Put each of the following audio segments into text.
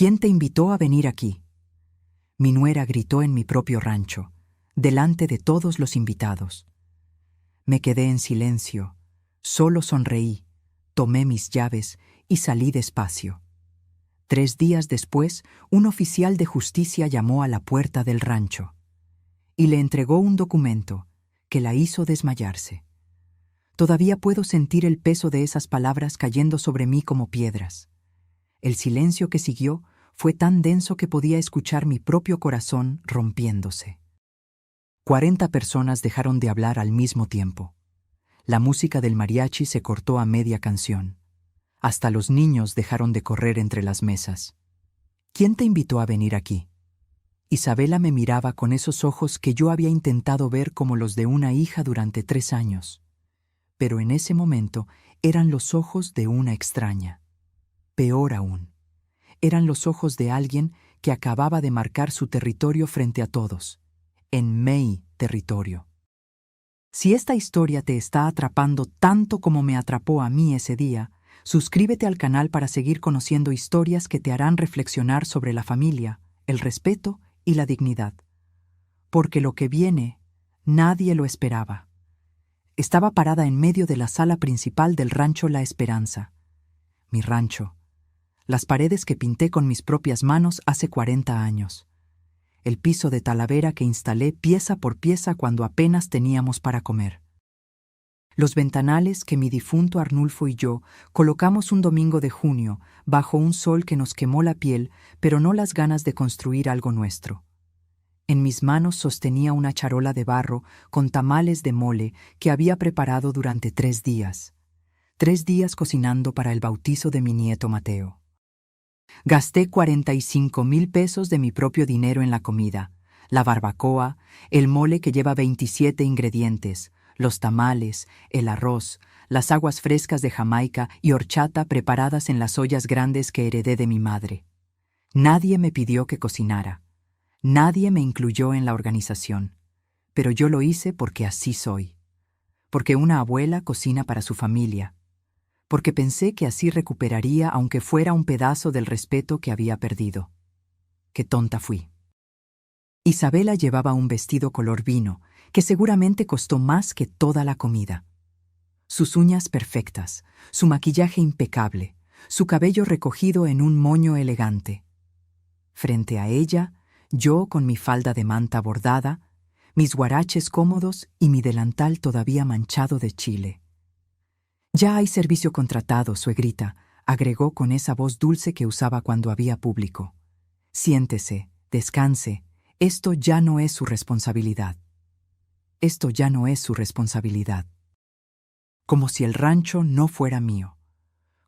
¿Quién te invitó a venir aquí? Mi nuera gritó en mi propio rancho, delante de todos los invitados. Me quedé en silencio, solo sonreí, tomé mis llaves y salí despacio. 3 días después, un oficial de justicia llamó a la puerta del rancho y le entregó un documento que la hizo desmayarse. Todavía puedo sentir el peso de esas palabras cayendo sobre mí como piedras. El silencio que siguió fue tan denso que podía escuchar mi propio corazón rompiéndose. 40 personas dejaron de hablar al mismo tiempo. La música del mariachi se cortó a media canción. Hasta los niños dejaron de correr entre las mesas. ¿Quién te invitó a venir aquí? Isabela me miraba con esos ojos que yo había intentado ver como los de una hija durante 3 años. Pero en ese momento eran los ojos de una extraña. Peor aún, eran los ojos de alguien que acababa de marcar su territorio frente a todos. En mi territorio. Si esta historia te está atrapando tanto como me atrapó a mí ese día, suscríbete al canal para seguir conociendo historias que te harán reflexionar sobre la familia, el respeto y la dignidad. Porque lo que viene, nadie lo esperaba. Estaba parada en medio de la sala principal del rancho La Esperanza. Mi rancho. Las paredes que pinté con mis propias manos hace 40 años. El piso de talavera que instalé pieza por pieza cuando apenas teníamos para comer. Los ventanales que mi difunto Arnulfo y yo colocamos un domingo de junio bajo un sol que nos quemó la piel, pero no las ganas de construir algo nuestro. En mis manos sostenía una charola de barro con tamales de mole que había preparado durante 3 días. 3 días cocinando para el bautizo de mi nieto Mateo. Gasté 45,000 pesos de mi propio dinero en la comida, la barbacoa, el mole que lleva 27 ingredientes, los tamales, el arroz, las aguas frescas de Jamaica y horchata preparadas en las ollas grandes que heredé de mi madre. Nadie me pidió que cocinara. Nadie me incluyó en la organización. Pero yo lo hice porque así soy. Porque una abuela cocina para su familia. Porque pensé que así recuperaría aunque fuera un pedazo del respeto que había perdido. Qué tonta fui. Isabela llevaba un vestido color vino, que seguramente costó más que toda la comida. Sus uñas perfectas, su maquillaje impecable, su cabello recogido en un moño elegante. Frente a ella, yo con mi falda de manta bordada, mis guaraches cómodos y mi delantal todavía manchado de chile. «Ya hay servicio contratado, suegrita», agregó con esa voz dulce que usaba cuando había público. «Siéntese, descanse, esto ya no es su responsabilidad». Esto ya no es su responsabilidad. Como si el rancho no fuera mío.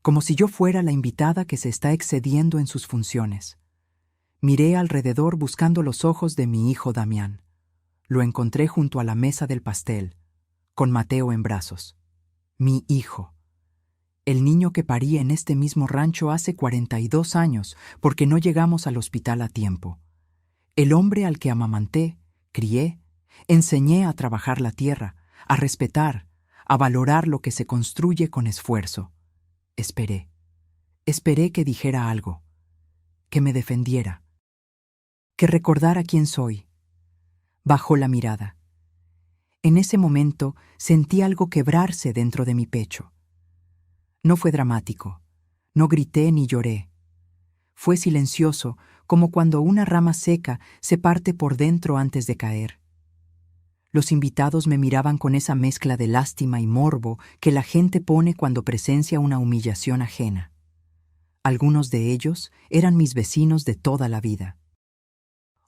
Como si yo fuera la invitada que se está excediendo en sus funciones. Miré alrededor buscando los ojos de mi hijo Damián. Lo encontré junto a la mesa del pastel, con Mateo en brazos. Mi hijo. El niño que parí en este mismo rancho hace 42 años porque no llegamos al hospital a tiempo. El hombre al que amamanté, crié, enseñé a trabajar la tierra, a respetar, a valorar lo que se construye con esfuerzo. Esperé. Esperé que dijera algo, que me defendiera, que recordara quién soy. Bajó la mirada. En ese momento sentí algo quebrarse dentro de mi pecho. No fue dramático, no grité ni lloré. Fue silencioso, como cuando una rama seca se parte por dentro antes de caer. Los invitados me miraban con esa mezcla de lástima y morbo que la gente pone cuando presencia una humillación ajena. Algunos de ellos eran mis vecinos de toda la vida.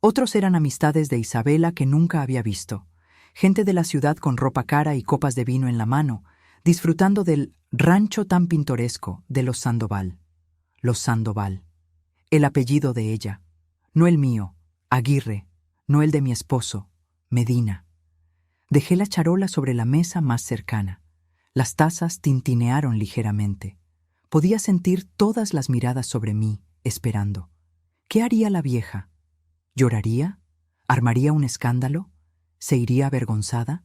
Otros eran amistades de Isabela que nunca había visto. Gente de la ciudad con ropa cara y copas de vino en la mano, disfrutando del rancho tan pintoresco de los Sandoval. Los Sandoval. El apellido de ella. No el mío, Aguirre. No el de mi esposo, Medina. Dejé la charola sobre la mesa más cercana. Las tazas tintinearon ligeramente. Podía sentir todas las miradas sobre mí, esperando. ¿Qué haría la vieja? ¿Lloraría? ¿Armaría un escándalo? ¿Se iría avergonzada?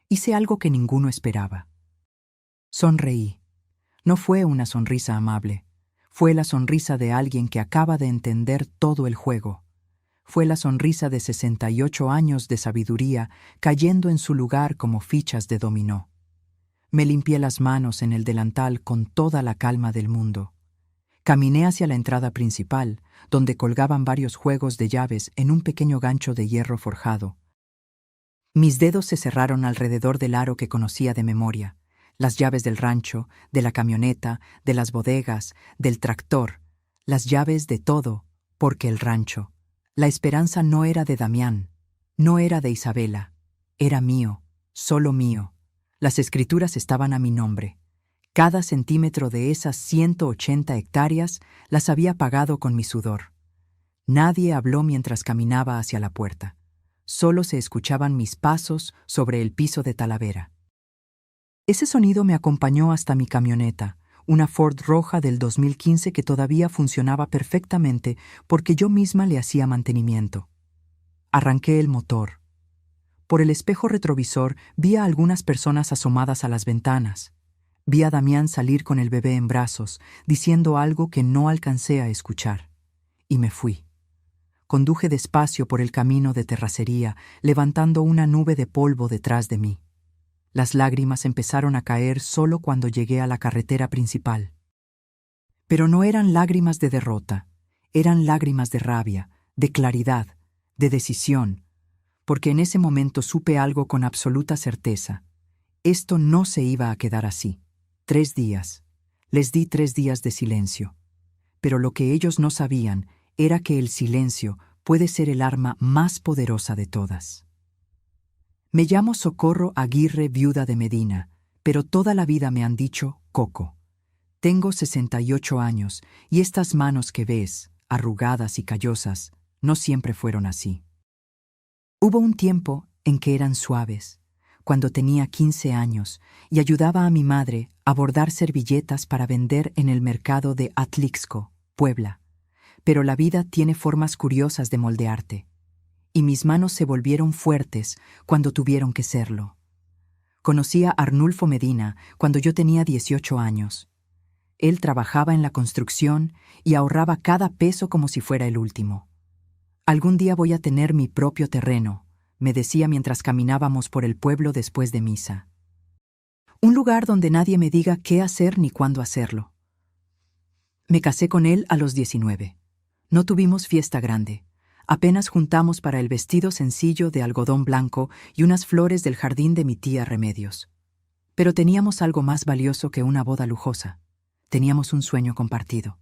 Hice algo que ninguno esperaba. Sonreí. No fue una sonrisa amable. Fue la sonrisa de alguien que acaba de entender todo el juego. Fue la sonrisa de 68 años de sabiduría cayendo en su lugar como fichas de dominó. Me limpié las manos en el delantal con toda la calma del mundo. Caminé hacia la entrada principal, donde colgaban varios juegos de llaves en un pequeño gancho de hierro forjado. Mis dedos se cerraron alrededor del aro que conocía de memoria, las llaves del rancho, de la camioneta, de las bodegas, del tractor, las llaves de todo, porque el rancho. La esperanza no era de Damián, no era de Isabela, era mío, solo mío. Las escrituras estaban a mi nombre. Cada centímetro de esas 180 hectáreas las había pagado con mi sudor. Nadie habló mientras caminaba hacia la puerta. Solo se escuchaban mis pasos sobre el piso de Talavera. Ese sonido me acompañó hasta mi camioneta, una Ford roja del 2015 que todavía funcionaba perfectamente porque yo misma le hacía mantenimiento. Arranqué el motor. Por el espejo retrovisor vi a algunas personas asomadas a las ventanas. Vi a Damián salir con el bebé en brazos, diciendo algo que no alcancé a escuchar. Y me fui. Conduje despacio por el camino de terracería, levantando una nube de polvo detrás de mí. Las lágrimas empezaron a caer solo cuando llegué a la carretera principal. Pero no eran lágrimas de derrota, eran lágrimas de rabia, de claridad, de decisión, porque en ese momento supe algo con absoluta certeza. Esto no se iba a quedar así. 3 días. Les di 3 días de silencio. Pero lo que ellos no sabían era que el silencio puede ser el arma más poderosa de todas. Me llamo Socorro Aguirre, viuda de Medina, pero toda la vida me han dicho Coco. Tengo 68 años y estas manos que ves, arrugadas y callosas, no siempre fueron así. Hubo un tiempo en que eran suaves, cuando tenía 15 años y ayudaba a mi madre a bordar servilletas para vender en el mercado de Atlixco, Puebla. Pero la vida tiene formas curiosas de moldearte, y mis manos se volvieron fuertes cuando tuvieron que serlo. Conocí a Arnulfo Medina cuando yo tenía 18 años. Él trabajaba en la construcción y ahorraba cada peso como si fuera el último. Algún día voy a tener mi propio terreno, me decía mientras caminábamos por el pueblo después de misa. Un lugar donde nadie me diga qué hacer ni cuándo hacerlo. Me casé con él a los 19. No tuvimos fiesta grande. Apenas juntamos para el vestido sencillo de algodón blanco y unas flores del jardín de mi tía Remedios. Pero teníamos algo más valioso que una boda lujosa. Teníamos un sueño compartido.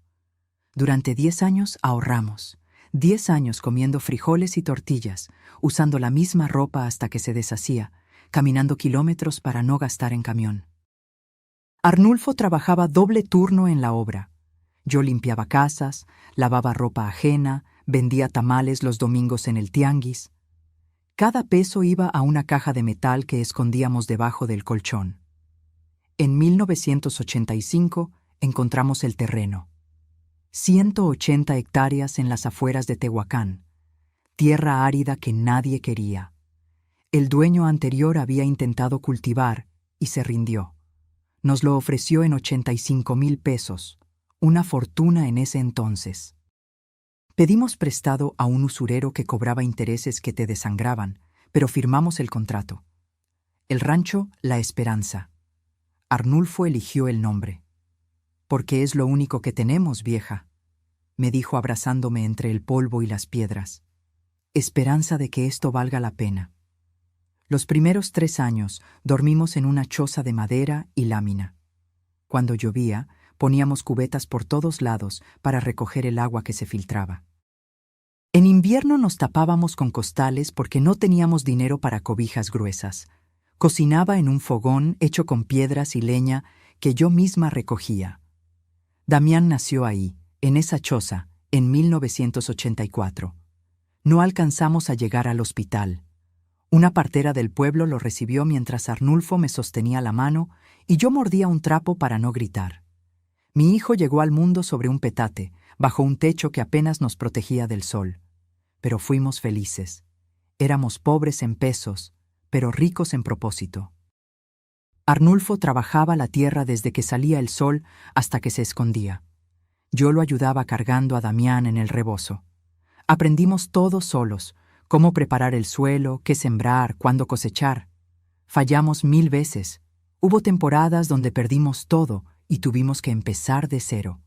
Durante 10 años ahorramos. 10 años comiendo frijoles y tortillas, usando la misma ropa hasta que se deshacía, caminando kilómetros para no gastar en camión. Arnulfo trabajaba doble turno en la obra. Yo limpiaba casas, lavaba ropa ajena, vendía tamales los domingos en el tianguis. Cada peso iba a una caja de metal que escondíamos debajo del colchón. En 1985 encontramos el terreno. 180 hectáreas en las afueras de Tehuacán, tierra árida que nadie quería. El dueño anterior había intentado cultivar y se rindió. Nos lo ofreció en 85,000 pesos, una fortuna en ese entonces. Pedimos prestado a un usurero que cobraba intereses que te desangraban, pero firmamos el contrato. El rancho La Esperanza. Arnulfo eligió el nombre. «Porque es lo único que tenemos, vieja», me dijo abrazándome entre el polvo y las piedras. Esperanza de que esto valga la pena. Los primeros 3 años dormimos en una choza de madera y lámina. Cuando llovía, poníamos cubetas por todos lados para recoger el agua que se filtraba. En invierno nos tapábamos con costales porque no teníamos dinero para cobijas gruesas. Cocinaba en un fogón hecho con piedras y leña que yo misma recogía. Damián nació ahí, en esa choza, en 1984. No alcanzamos a llegar al hospital. Una partera del pueblo lo recibió mientras Arnulfo me sostenía la mano y yo mordía un trapo para no gritar. Mi hijo llegó al mundo sobre un petate, bajo un techo que apenas nos protegía del sol. Pero fuimos felices. Éramos pobres en pesos, pero ricos en propósito. Arnulfo trabajaba la tierra desde que salía el sol hasta que se escondía. Yo lo ayudaba cargando a Damián en el rebozo. Aprendimos todos solos, cómo preparar el suelo, qué sembrar, cuándo cosechar. Fallamos 1000 veces. Hubo temporadas donde perdimos todo y tuvimos que empezar de cero.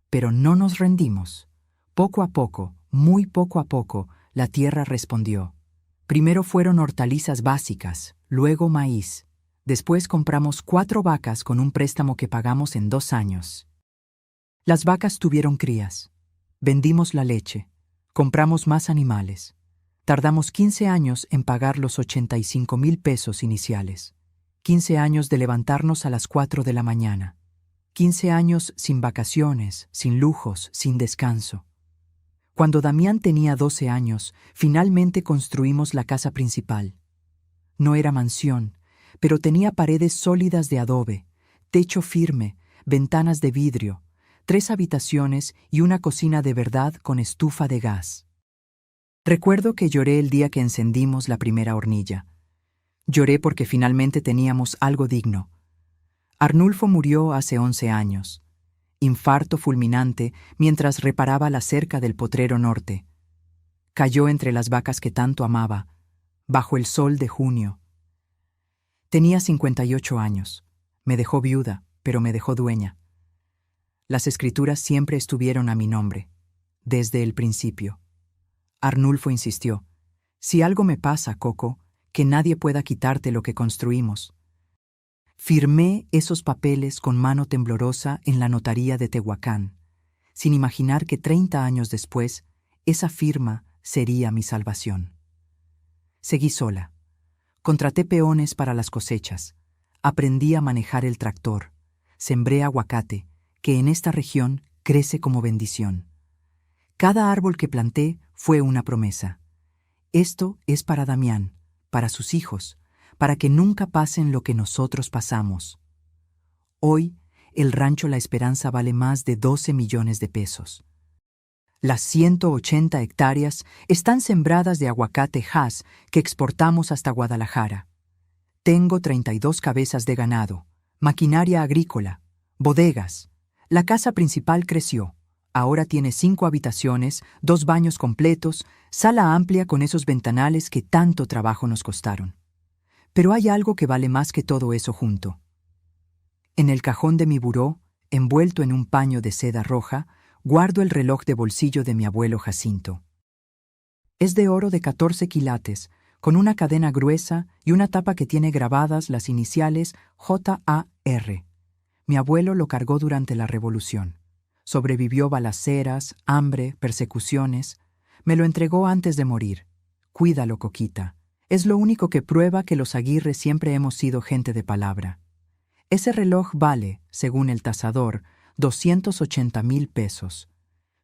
Pero no nos rendimos. Poco a poco, muy poco a poco, la tierra respondió. Primero fueron hortalizas básicas, luego maíz. Después compramos 4 vacas con un préstamo que pagamos en 2 años. Las vacas tuvieron crías. Vendimos la leche. Compramos más animales. Tardamos 15 años en pagar los 85,000 pesos iniciales. 15 años de levantarnos a las 4 de la mañana. 15 años sin vacaciones, sin lujos, sin descanso. Cuando Damián tenía 12 años, finalmente construimos la casa principal. No era mansión, pero tenía paredes sólidas de adobe, techo firme, ventanas de vidrio, 3 habitaciones y una cocina de verdad con estufa de gas. Recuerdo que lloré el día que encendimos la primera hornilla. Lloré porque finalmente teníamos algo digno. Arnulfo murió hace 11 años. Infarto fulminante mientras reparaba la cerca del potrero norte. Cayó entre las vacas que tanto amaba, bajo el sol de junio. Tenía 58 años. Me dejó viuda, pero me dejó dueña. Las escrituras siempre estuvieron a mi nombre, desde el principio. Arnulfo insistió: si algo me pasa, Coco, que nadie pueda quitarte lo que construimos. Firmé esos papeles con mano temblorosa en la notaría de Tehuacán, sin imaginar que 30 años después, esa firma sería mi salvación. Seguí sola. Contraté peones para las cosechas. Aprendí a manejar el tractor. Sembré aguacate, que en esta región crece como bendición. Cada árbol que planté fue una promesa. Esto es para Damián, para sus hijos, para que nunca pasen lo que nosotros pasamos. Hoy, el rancho La Esperanza vale más de 12 millones de pesos. Las 180 hectáreas están sembradas de aguacate Hass que exportamos hasta Guadalajara. Tengo 32 cabezas de ganado, maquinaria agrícola, bodegas. La casa principal creció. Ahora tiene 5 habitaciones, 2 baños completos, sala amplia con esos ventanales que tanto trabajo nos costaron. Pero hay algo que vale más que todo eso junto. En el cajón de mi buró, envuelto en un paño de seda roja, guardo el reloj de bolsillo de mi abuelo Jacinto. Es de oro de 14 quilates, con una cadena gruesa y una tapa que tiene grabadas las iniciales JAR. Mi abuelo lo cargó durante la Revolución. Sobrevivió balaceras, hambre, persecuciones. Me lo entregó antes de morir. Cuídalo, Coquita. Es lo único que prueba que los Aguirre siempre hemos sido gente de palabra. Ese reloj vale, según el tasador, 280,000 pesos.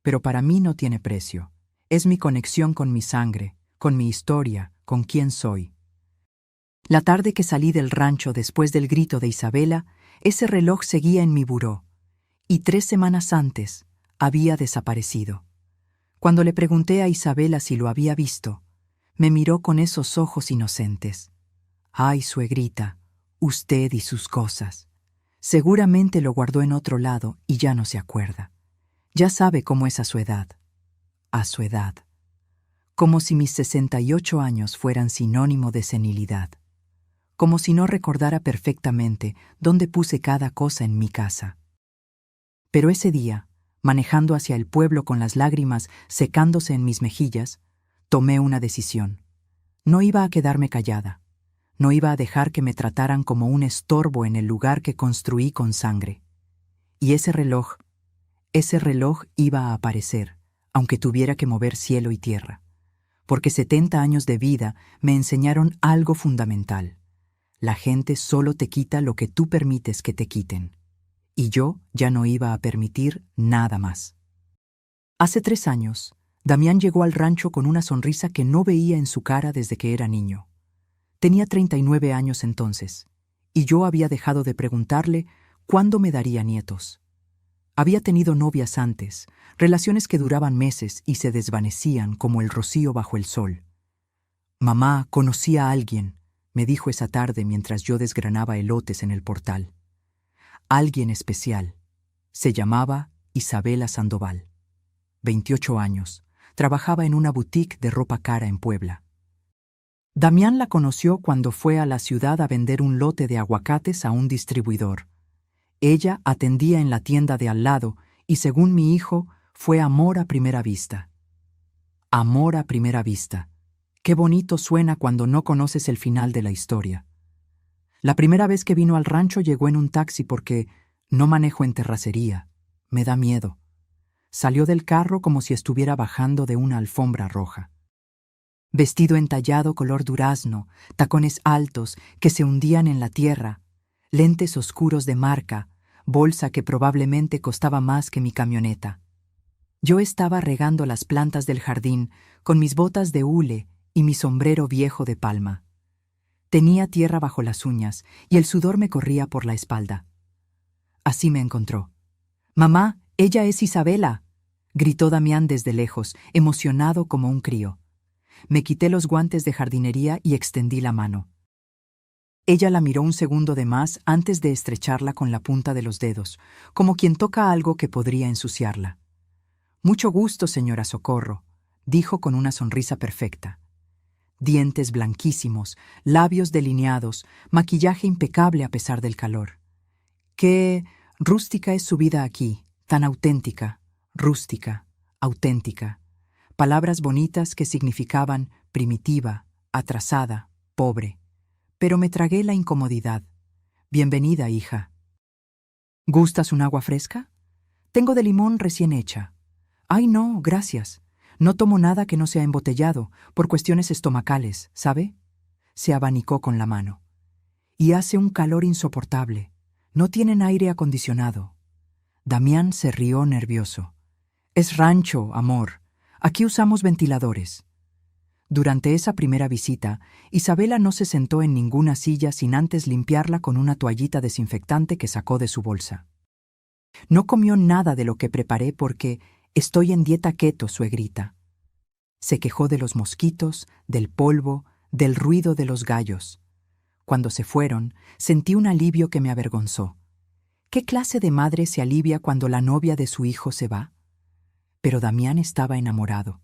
Pero para mí no tiene precio. Es mi conexión con mi sangre, con mi historia, con quién soy. La tarde que salí del rancho después del grito de Isabela, ese reloj seguía en mi buró. Y 3 semanas antes había desaparecido. Cuando le pregunté a Isabela si lo había visto, me miró con esos ojos inocentes. Ay, suegrita, usted y sus cosas. Seguramente lo guardó en otro lado y ya no se acuerda. Ya sabe cómo es a su edad. A su edad. Como si mis 68 años fueran sinónimo de senilidad. Como si no recordara perfectamente dónde puse cada cosa en mi casa. Pero ese día, manejando hacia el pueblo con las lágrimas secándose en mis mejillas, tomé una decisión. No iba a quedarme callada. No iba a dejar que me trataran como un estorbo en el lugar que construí con sangre. Y ese reloj iba a aparecer, aunque tuviera que mover cielo y tierra. Porque 70 años de vida me enseñaron algo fundamental. La gente solo te quita lo que tú permites que te quiten. Y yo ya no iba a permitir nada más. Hace 3 años, Damián llegó al rancho con una sonrisa que no veía en su cara desde que era niño. Tenía 39 años entonces, y yo había dejado de preguntarle cuándo me daría nietos. Había tenido novias antes, relaciones que duraban meses y se desvanecían como el rocío bajo el sol. «Mamá, conocí a alguien», me dijo esa tarde mientras yo desgranaba elotes en el portal. Alguien especial. Se llamaba Isabela Sandoval. 28 años. Trabajaba en una boutique de ropa cara en Puebla. Damián la conoció cuando fue a la ciudad a vender un lote de aguacates a un distribuidor. Ella atendía en la tienda de al lado y, según mi hijo, fue amor a primera vista. Amor a primera vista. Qué bonito suena cuando no conoces el final de la historia. La primera vez que vino al rancho llegó en un taxi porque no manejo en terracería. Me da miedo. Salió del carro como si estuviera bajando de una alfombra roja. Vestido entallado color durazno, tacones altos que se hundían en la tierra, lentes oscuros de marca, bolsa que probablemente costaba más que mi camioneta. Yo estaba regando las plantas del jardín con mis botas de hule y mi sombrero viejo de palma. Tenía tierra bajo las uñas y el sudor me corría por la espalda. Así me encontró. «Mamá, ella es Isabela», gritó Damián desde lejos, emocionado como un crío. Me quité los guantes de jardinería y extendí la mano. Ella la miró un segundo de más antes de estrecharla con la punta de los dedos, como quien toca algo que podría ensuciarla. «Mucho gusto, señora Socorro», dijo con una sonrisa perfecta. Dientes blanquísimos, labios delineados, maquillaje impecable a pesar del calor. Qué rústica es su vida aquí, tan auténtica, rústica, auténtica. Palabras bonitas que significaban primitiva, atrasada, pobre. Pero me tragué la incomodidad. «Bienvenida, hija». «¿Gustas un agua fresca? Tengo de limón recién hecha». «Ay, no, gracias. No tomo nada que no sea embotellado, por cuestiones estomacales, ¿sabe?». Se abanicó con la mano. «Y hace un calor insoportable. No tienen aire acondicionado». Damián se rió nervioso. «Es rancho, amor. Aquí usamos ventiladores». Durante esa primera visita, Isabela no se sentó en ninguna silla sin antes limpiarla con una toallita desinfectante que sacó de su bolsa. No comió nada de lo que preparé porque «estoy en dieta keto, suegrita». Se quejó de los mosquitos, del polvo, del ruido de los gallos. Cuando se fueron, sentí un alivio que me avergonzó. ¿Qué clase de madre se alivia cuando la novia de su hijo se va? Pero Damián estaba enamorado,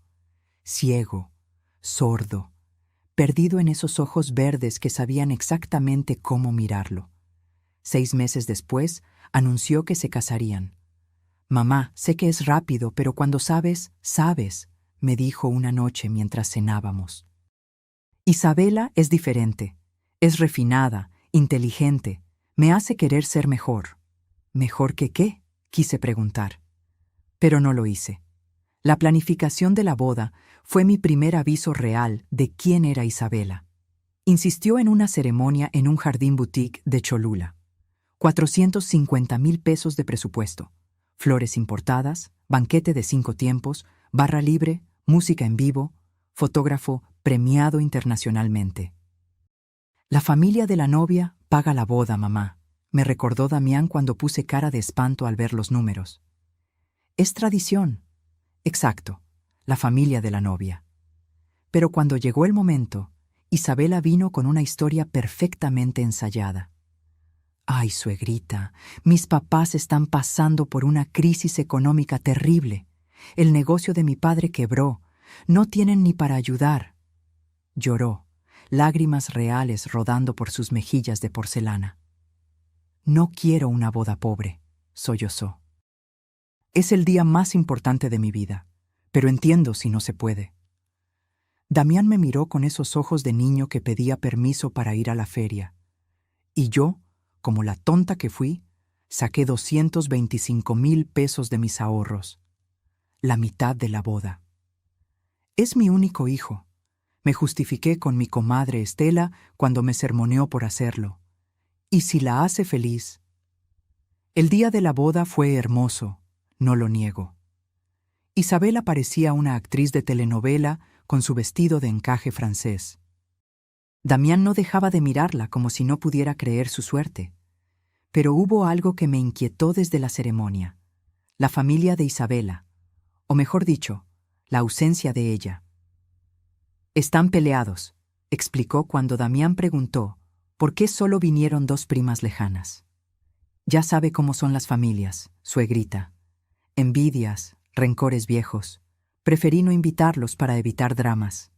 ciego, sordo, perdido en esos ojos verdes que sabían exactamente cómo mirarlo. 6 meses después, anunció que se casarían. «Mamá, sé que es rápido, pero cuando sabes, sabes», me dijo una noche mientras cenábamos. Isabela es diferente, es refinada, inteligente, me hace querer ser mejor. ¿Mejor que qué?, quise preguntar. Pero no lo hice. La planificación de la boda fue mi primer aviso real de quién era Isabela. Insistió en una ceremonia en un jardín boutique de Cholula. 450,000 pesos de presupuesto. Flores importadas, banquete de 5 tiempos, barra libre, música en vivo, fotógrafo premiado internacionalmente. «La familia de la novia paga la boda, mamá», me recordó Damián cuando puse cara de espanto al ver los números. «Es tradición». Exacto, la familia de la novia. Pero cuando llegó el momento, Isabela vino con una historia perfectamente ensayada. «Ay, suegrita, mis papás están pasando por una crisis económica terrible. El negocio de mi padre quebró. No tienen ni para ayudar». Lloró, lágrimas reales rodando por sus mejillas de porcelana. «No quiero una boda pobre», sollozó. «Es el día más importante de mi vida, pero entiendo si no se puede». Damián me miró con esos ojos de niño que pedía permiso para ir a la feria. Y yo, como la tonta que fui, saqué 225,000 pesos de mis ahorros. La mitad de la boda. «Es mi único hijo», me justifiqué con mi comadre Estela cuando me sermoneó por hacerlo. «Y si la hace feliz». El día de la boda fue hermoso, no lo niego. Isabela parecía una actriz de telenovela con su vestido de encaje francés. Damián no dejaba de mirarla como si no pudiera creer su suerte. Pero hubo algo que me inquietó desde la ceremonia. La familia de Isabela, o mejor dicho, la ausencia de ella. «Están peleados», explicó cuando Damián preguntó por qué solo vinieron 2 primas lejanas. «Ya sabe cómo son las familias, suegrita. Envidias, rencores viejos. Preferí no invitarlos para evitar dramas.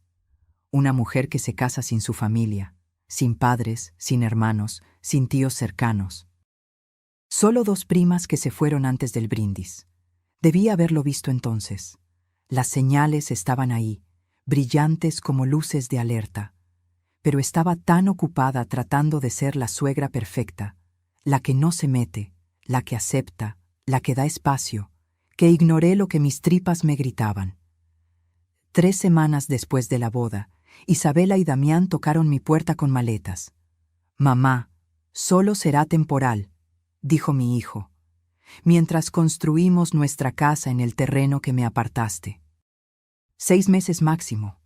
Una mujer que se casa sin su familia, sin padres, sin hermanos, sin tíos cercanos. Solo 2 primas que se fueron antes del brindis. Debí haberlo visto entonces. Las señales estaban ahí, brillantes como luces de alerta. Pero estaba tan ocupada tratando de ser la suegra perfecta, la que no se mete, la que acepta, la que da espacio, que ignoré lo que mis tripas me gritaban. 3 semanas después de la boda, Isabela y Damián tocaron mi puerta con maletas. «Mamá, solo será temporal», dijo mi hijo, «mientras construimos nuestra casa en el terreno que me apartaste». 6 meses máximo.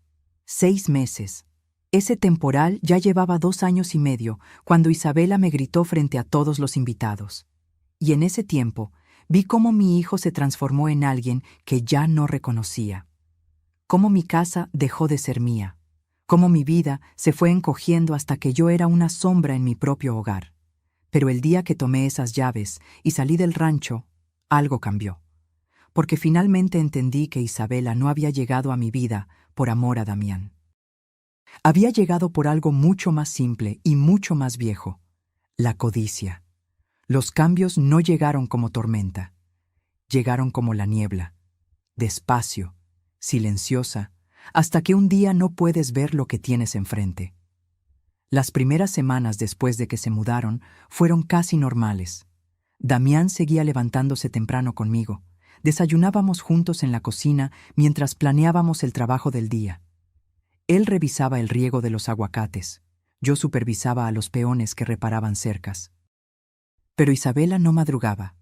6 meses. Ese temporal ya llevaba 2 años y medio cuando Isabela me gritó frente a todos los invitados. Y en ese tiempo vi cómo mi hijo se transformó en alguien que ya no reconocía. Cómo mi casa dejó de ser mía. Cómo mi vida se fue encogiendo hasta que yo era una sombra en mi propio hogar. Pero el día que tomé esas llaves y salí del rancho, algo cambió. Porque finalmente entendí que Isabela no había llegado a mi vida por amor a Damián. Había llegado por algo mucho más simple y mucho más viejo: la codicia. Los cambios no llegaron como tormenta. Llegaron como la niebla, despacio, silenciosa, hasta que un día no puedes ver lo que tienes enfrente. Las primeras semanas después de que se mudaron fueron casi normales. Damián seguía levantándose temprano conmigo. Desayunábamos juntos en la cocina mientras planeábamos el trabajo del día. Él revisaba el riego de los aguacates. Yo supervisaba a los peones que reparaban cercas. Pero Isabela no madrugaba.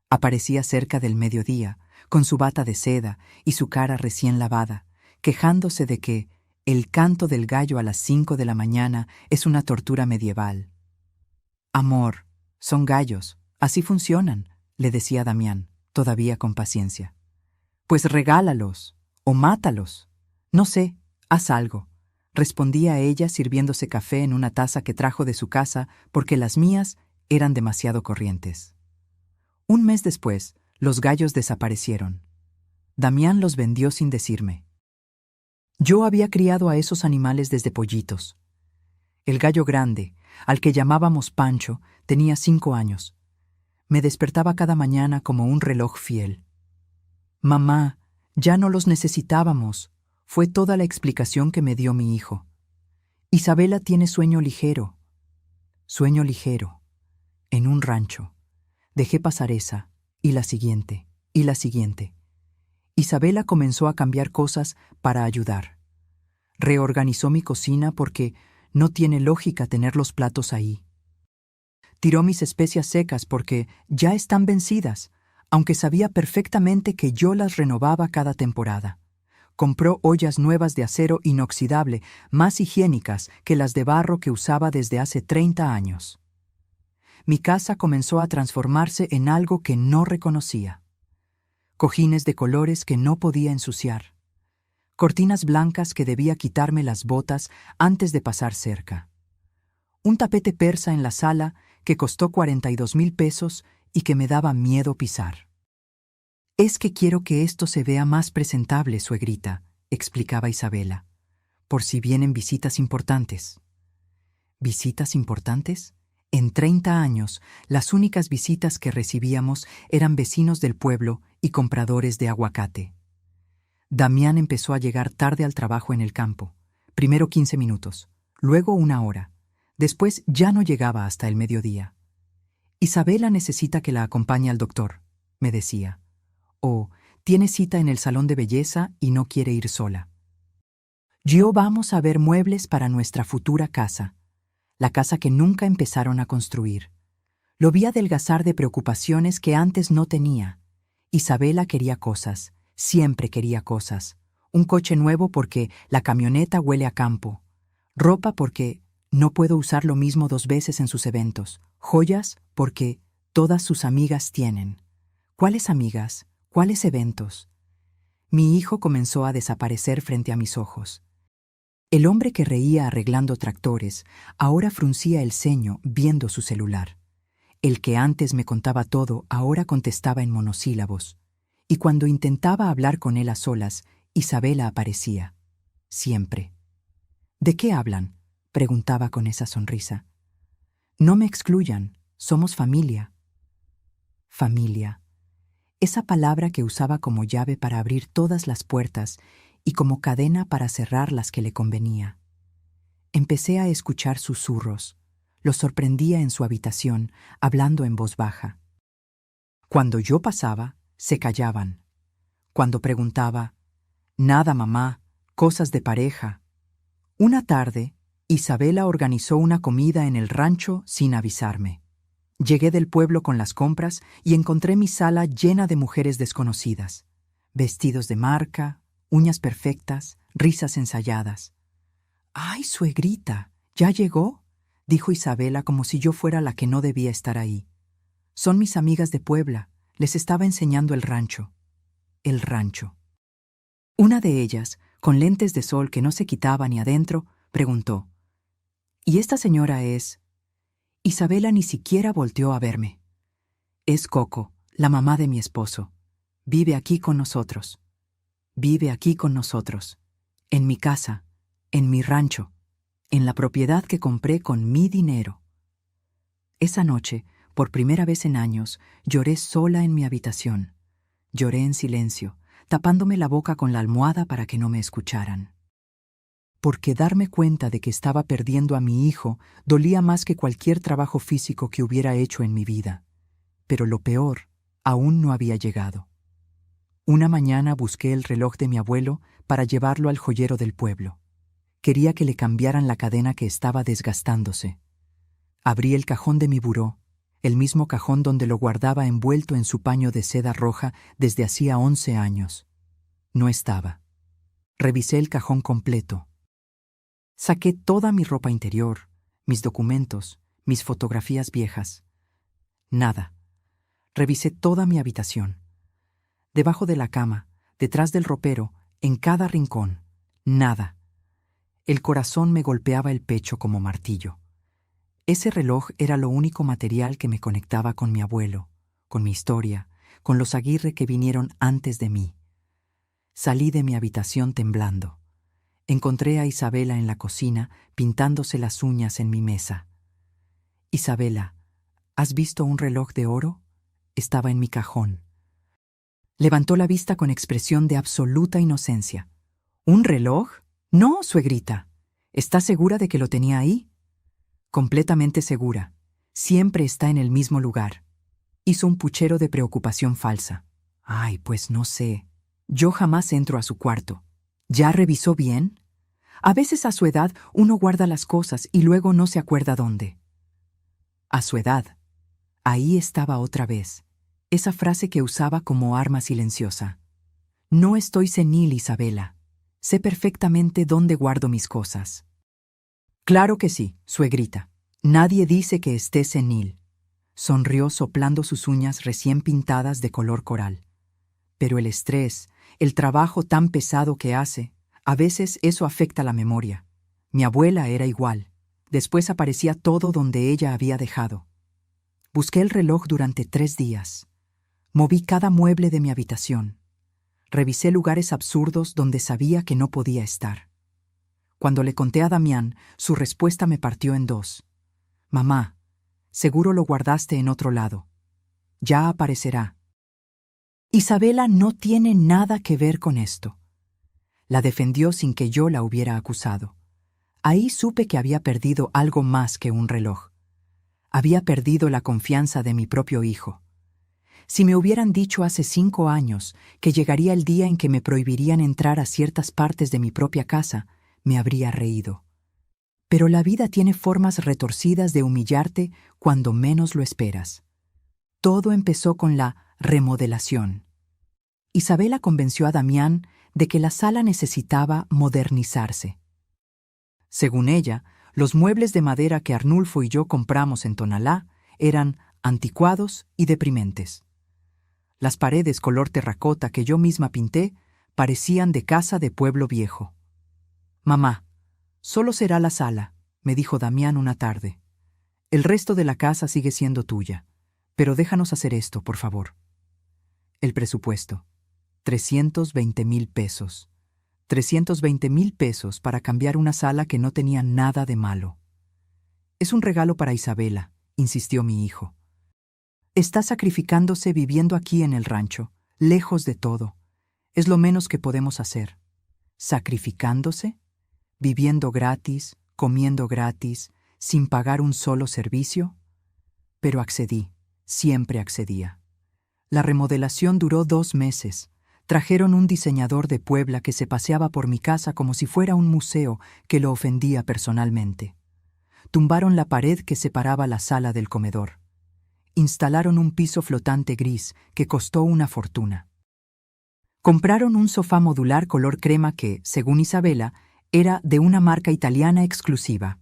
Aparecía cerca del mediodía, con su bata de seda y su cara recién lavada, quejándose de que el canto del gallo a las 5 de la mañana es una tortura medieval. «Amor, son gallos, así funcionan», le decía Damián, todavía con paciencia. «Pues regálalos, o mátalos. No sé, haz algo», respondía ella sirviéndose café en una taza que trajo de su casa porque las mías eran demasiado corrientes. Un mes después, los gallos desaparecieron. Damián los vendió sin decirme. Yo había criado a esos animales desde pollitos. El gallo grande, al que llamábamos Pancho, tenía 5 años. Me despertaba cada mañana como un reloj fiel. «Mamá, ya no los necesitábamos», fue toda la explicación que me dio mi hijo. «Isabela tiene sueño ligero». Sueño ligero. En un rancho. Dejé pasar esa, y la siguiente, y la siguiente. Isabela comenzó a cambiar cosas para ayudar. Reorganizó mi cocina porque no tiene lógica tener los platos ahí. Tiró mis especias secas porque ya están vencidas, aunque sabía perfectamente que yo las renovaba cada temporada. Compró ollas nuevas de acero inoxidable, más higiénicas que las de barro que usaba desde hace 30 años. Mi casa comenzó a transformarse en algo que no reconocía. Cojines de colores que no podía ensuciar. Cortinas blancas que debía quitarme las botas antes de pasar cerca. Un tapete persa en la sala que costó 42,000 pesos y que me daba miedo pisar. «Es que quiero que esto se vea más presentable, suegrita», explicaba Isabela, «por si vienen visitas importantes». ¿Visitas importantes? En 30 años, las únicas visitas que recibíamos eran vecinos del pueblo y compradores de aguacate. Damián empezó a llegar tarde al trabajo en el campo. Primero 15 minutos, luego 1 hora. Después ya no llegaba hasta el mediodía. «Isabela necesita que la acompañe al doctor», me decía. O «tiene cita en el salón de belleza y no quiere ir sola». «Yo vamos a ver muebles para nuestra futura casa», la casa que nunca empezaron a construir. Lo vi adelgazar de preocupaciones que antes no tenía. Isabela quería cosas, siempre quería cosas. Un coche nuevo porque la camioneta huele a campo. Ropa porque no puedo usar lo mismo 2 veces en sus eventos. Joyas porque todas sus amigas tienen. ¿Cuáles amigas? ¿Cuáles eventos? Mi hijo comenzó a desaparecer frente a mis ojos. El hombre que reía arreglando tractores ahora fruncía el ceño viendo su celular. El que antes me contaba todo ahora contestaba en monosílabos. y cuando intentaba hablar con él a solas, Isabela aparecía. Siempre. ¿De qué hablan?, preguntaba con esa sonrisa. No me excluyan, somos familia. Familia. Esa palabra que usaba como llave para abrir todas las puertas y como cadena para cerrar las que le convenía. Empecé a escuchar susurros. Los sorprendía en su habitación, hablando en voz baja. Cuando yo pasaba, se callaban. Cuando preguntaba, nada, mamá, cosas de pareja. Una tarde, Isabela organizó una comida en el rancho sin avisarme. Llegué del pueblo con las compras y encontré mi sala llena de mujeres desconocidas. Vestidos de marca, uñas perfectas, risas ensayadas. ¡Ay, suegrita! ¿Ya llegó?, dijo Isabela como si yo fuera la que no debía estar ahí. Son mis amigas de Puebla. Les estaba enseñando el rancho. El rancho. Una de ellas, con lentes de sol que no se quitaba ni adentro, preguntó: ¿Y esta señora es? Isabela ni siquiera volteó a verme. Es Coco, la mamá de mi esposo. Vive aquí con nosotros. Vive aquí con nosotros. En mi casa, en mi rancho, en la propiedad que compré con mi dinero. Esa noche, por primera vez en años, lloré sola en mi habitación. Lloré en silencio, tapándome la boca con la almohada para que no me escucharan. Porque darme cuenta de que estaba perdiendo a mi hijo dolía más que cualquier trabajo físico que hubiera hecho en mi vida. Pero lo peor aún no había llegado. Una mañana busqué el reloj de mi abuelo para llevarlo al joyero del pueblo. Quería que le cambiaran la cadena que estaba desgastándose. Abrí el cajón de mi buró, el mismo cajón donde lo guardaba envuelto en su paño de seda roja desde hacía 11 años. No estaba. Revisé el cajón completo. Saqué toda mi ropa interior, mis documentos, mis fotografías viejas. Nada. Revisé toda mi habitación. Debajo de la cama, detrás del ropero, en cada rincón. Nada. El corazón me golpeaba el pecho como martillo. Ese reloj era lo único material que me conectaba con mi abuelo, con mi historia, con los Aguirre que vinieron antes de mí. Salí de mi habitación temblando. Encontré a Isabela en la cocina pintándose las uñas en mi mesa. Isabela, ¿has visto un reloj de oro? Estaba en mi cajón. Levantó la vista con expresión de absoluta inocencia. ¿Un reloj? No, suegrita. ¿Estás segura de que lo tenía ahí? Completamente segura. Siempre está en el mismo lugar. Hizo un puchero de preocupación falsa. Ay, pues no sé. Yo jamás entro a su cuarto. ¿Ya revisó bien? A veces a su edad uno guarda las cosas y luego no se acuerda dónde. A su edad. Ahí estaba otra vez. Esa frase que usaba como arma silenciosa. No estoy senil, Isabela. Sé perfectamente dónde guardo mis cosas. Claro que sí, suegrita. Nadie dice que esté senil. Sonrió soplando sus uñas recién pintadas de color coral. Pero el estrés, el trabajo tan pesado que hace, a veces eso afecta la memoria. Mi abuela era igual. Después aparecía todo donde ella había dejado. Busqué el reloj durante 3 días. Moví cada mueble de mi habitación. Revisé lugares absurdos donde sabía que no podía estar. Cuando le conté a Damián, su respuesta me partió en 2. Mamá, seguro lo guardaste en otro lado. Ya aparecerá. Isabela no tiene nada que ver con esto. La defendió sin que yo la hubiera acusado. Ahí supe que había perdido algo más que un reloj. Había perdido la confianza de mi propio hijo. Si me hubieran dicho hace 5 años que llegaría el día en que me prohibirían entrar a ciertas partes de mi propia casa, me habría reído. Pero la vida tiene formas retorcidas de humillarte cuando menos lo esperas. Todo empezó con la remodelación. Isabela convenció a Damián de que la sala necesitaba modernizarse. Según ella, los muebles de madera que Arnulfo y yo compramos en Tonalá eran anticuados y deprimentes. Las paredes color terracota que yo misma pinté parecían de casa de pueblo viejo. Mamá, solo será la sala, me dijo Damián una tarde. El resto de la casa sigue siendo tuya, pero déjanos hacer esto, por favor. El presupuesto. 320,000 pesos. 320,000 pesos para cambiar una sala que no tenía nada de malo. Es un regalo para Isabela, insistió mi hijo. Está sacrificándose viviendo aquí en el rancho, lejos de todo. Es lo menos que podemos hacer. ¿Sacrificándose? ¿Viviendo gratis, comiendo gratis, sin pagar un solo servicio? Pero accedí, siempre accedía. La remodelación duró 2 meses. Trajeron un diseñador de Puebla que se paseaba por mi casa como si fuera un museo que lo ofendía personalmente. Tumbaron la pared que separaba la sala del comedor. Instalaron un piso flotante gris que costó una fortuna. Compraron un sofá modular color crema que, según Isabela, era de una marca italiana exclusiva.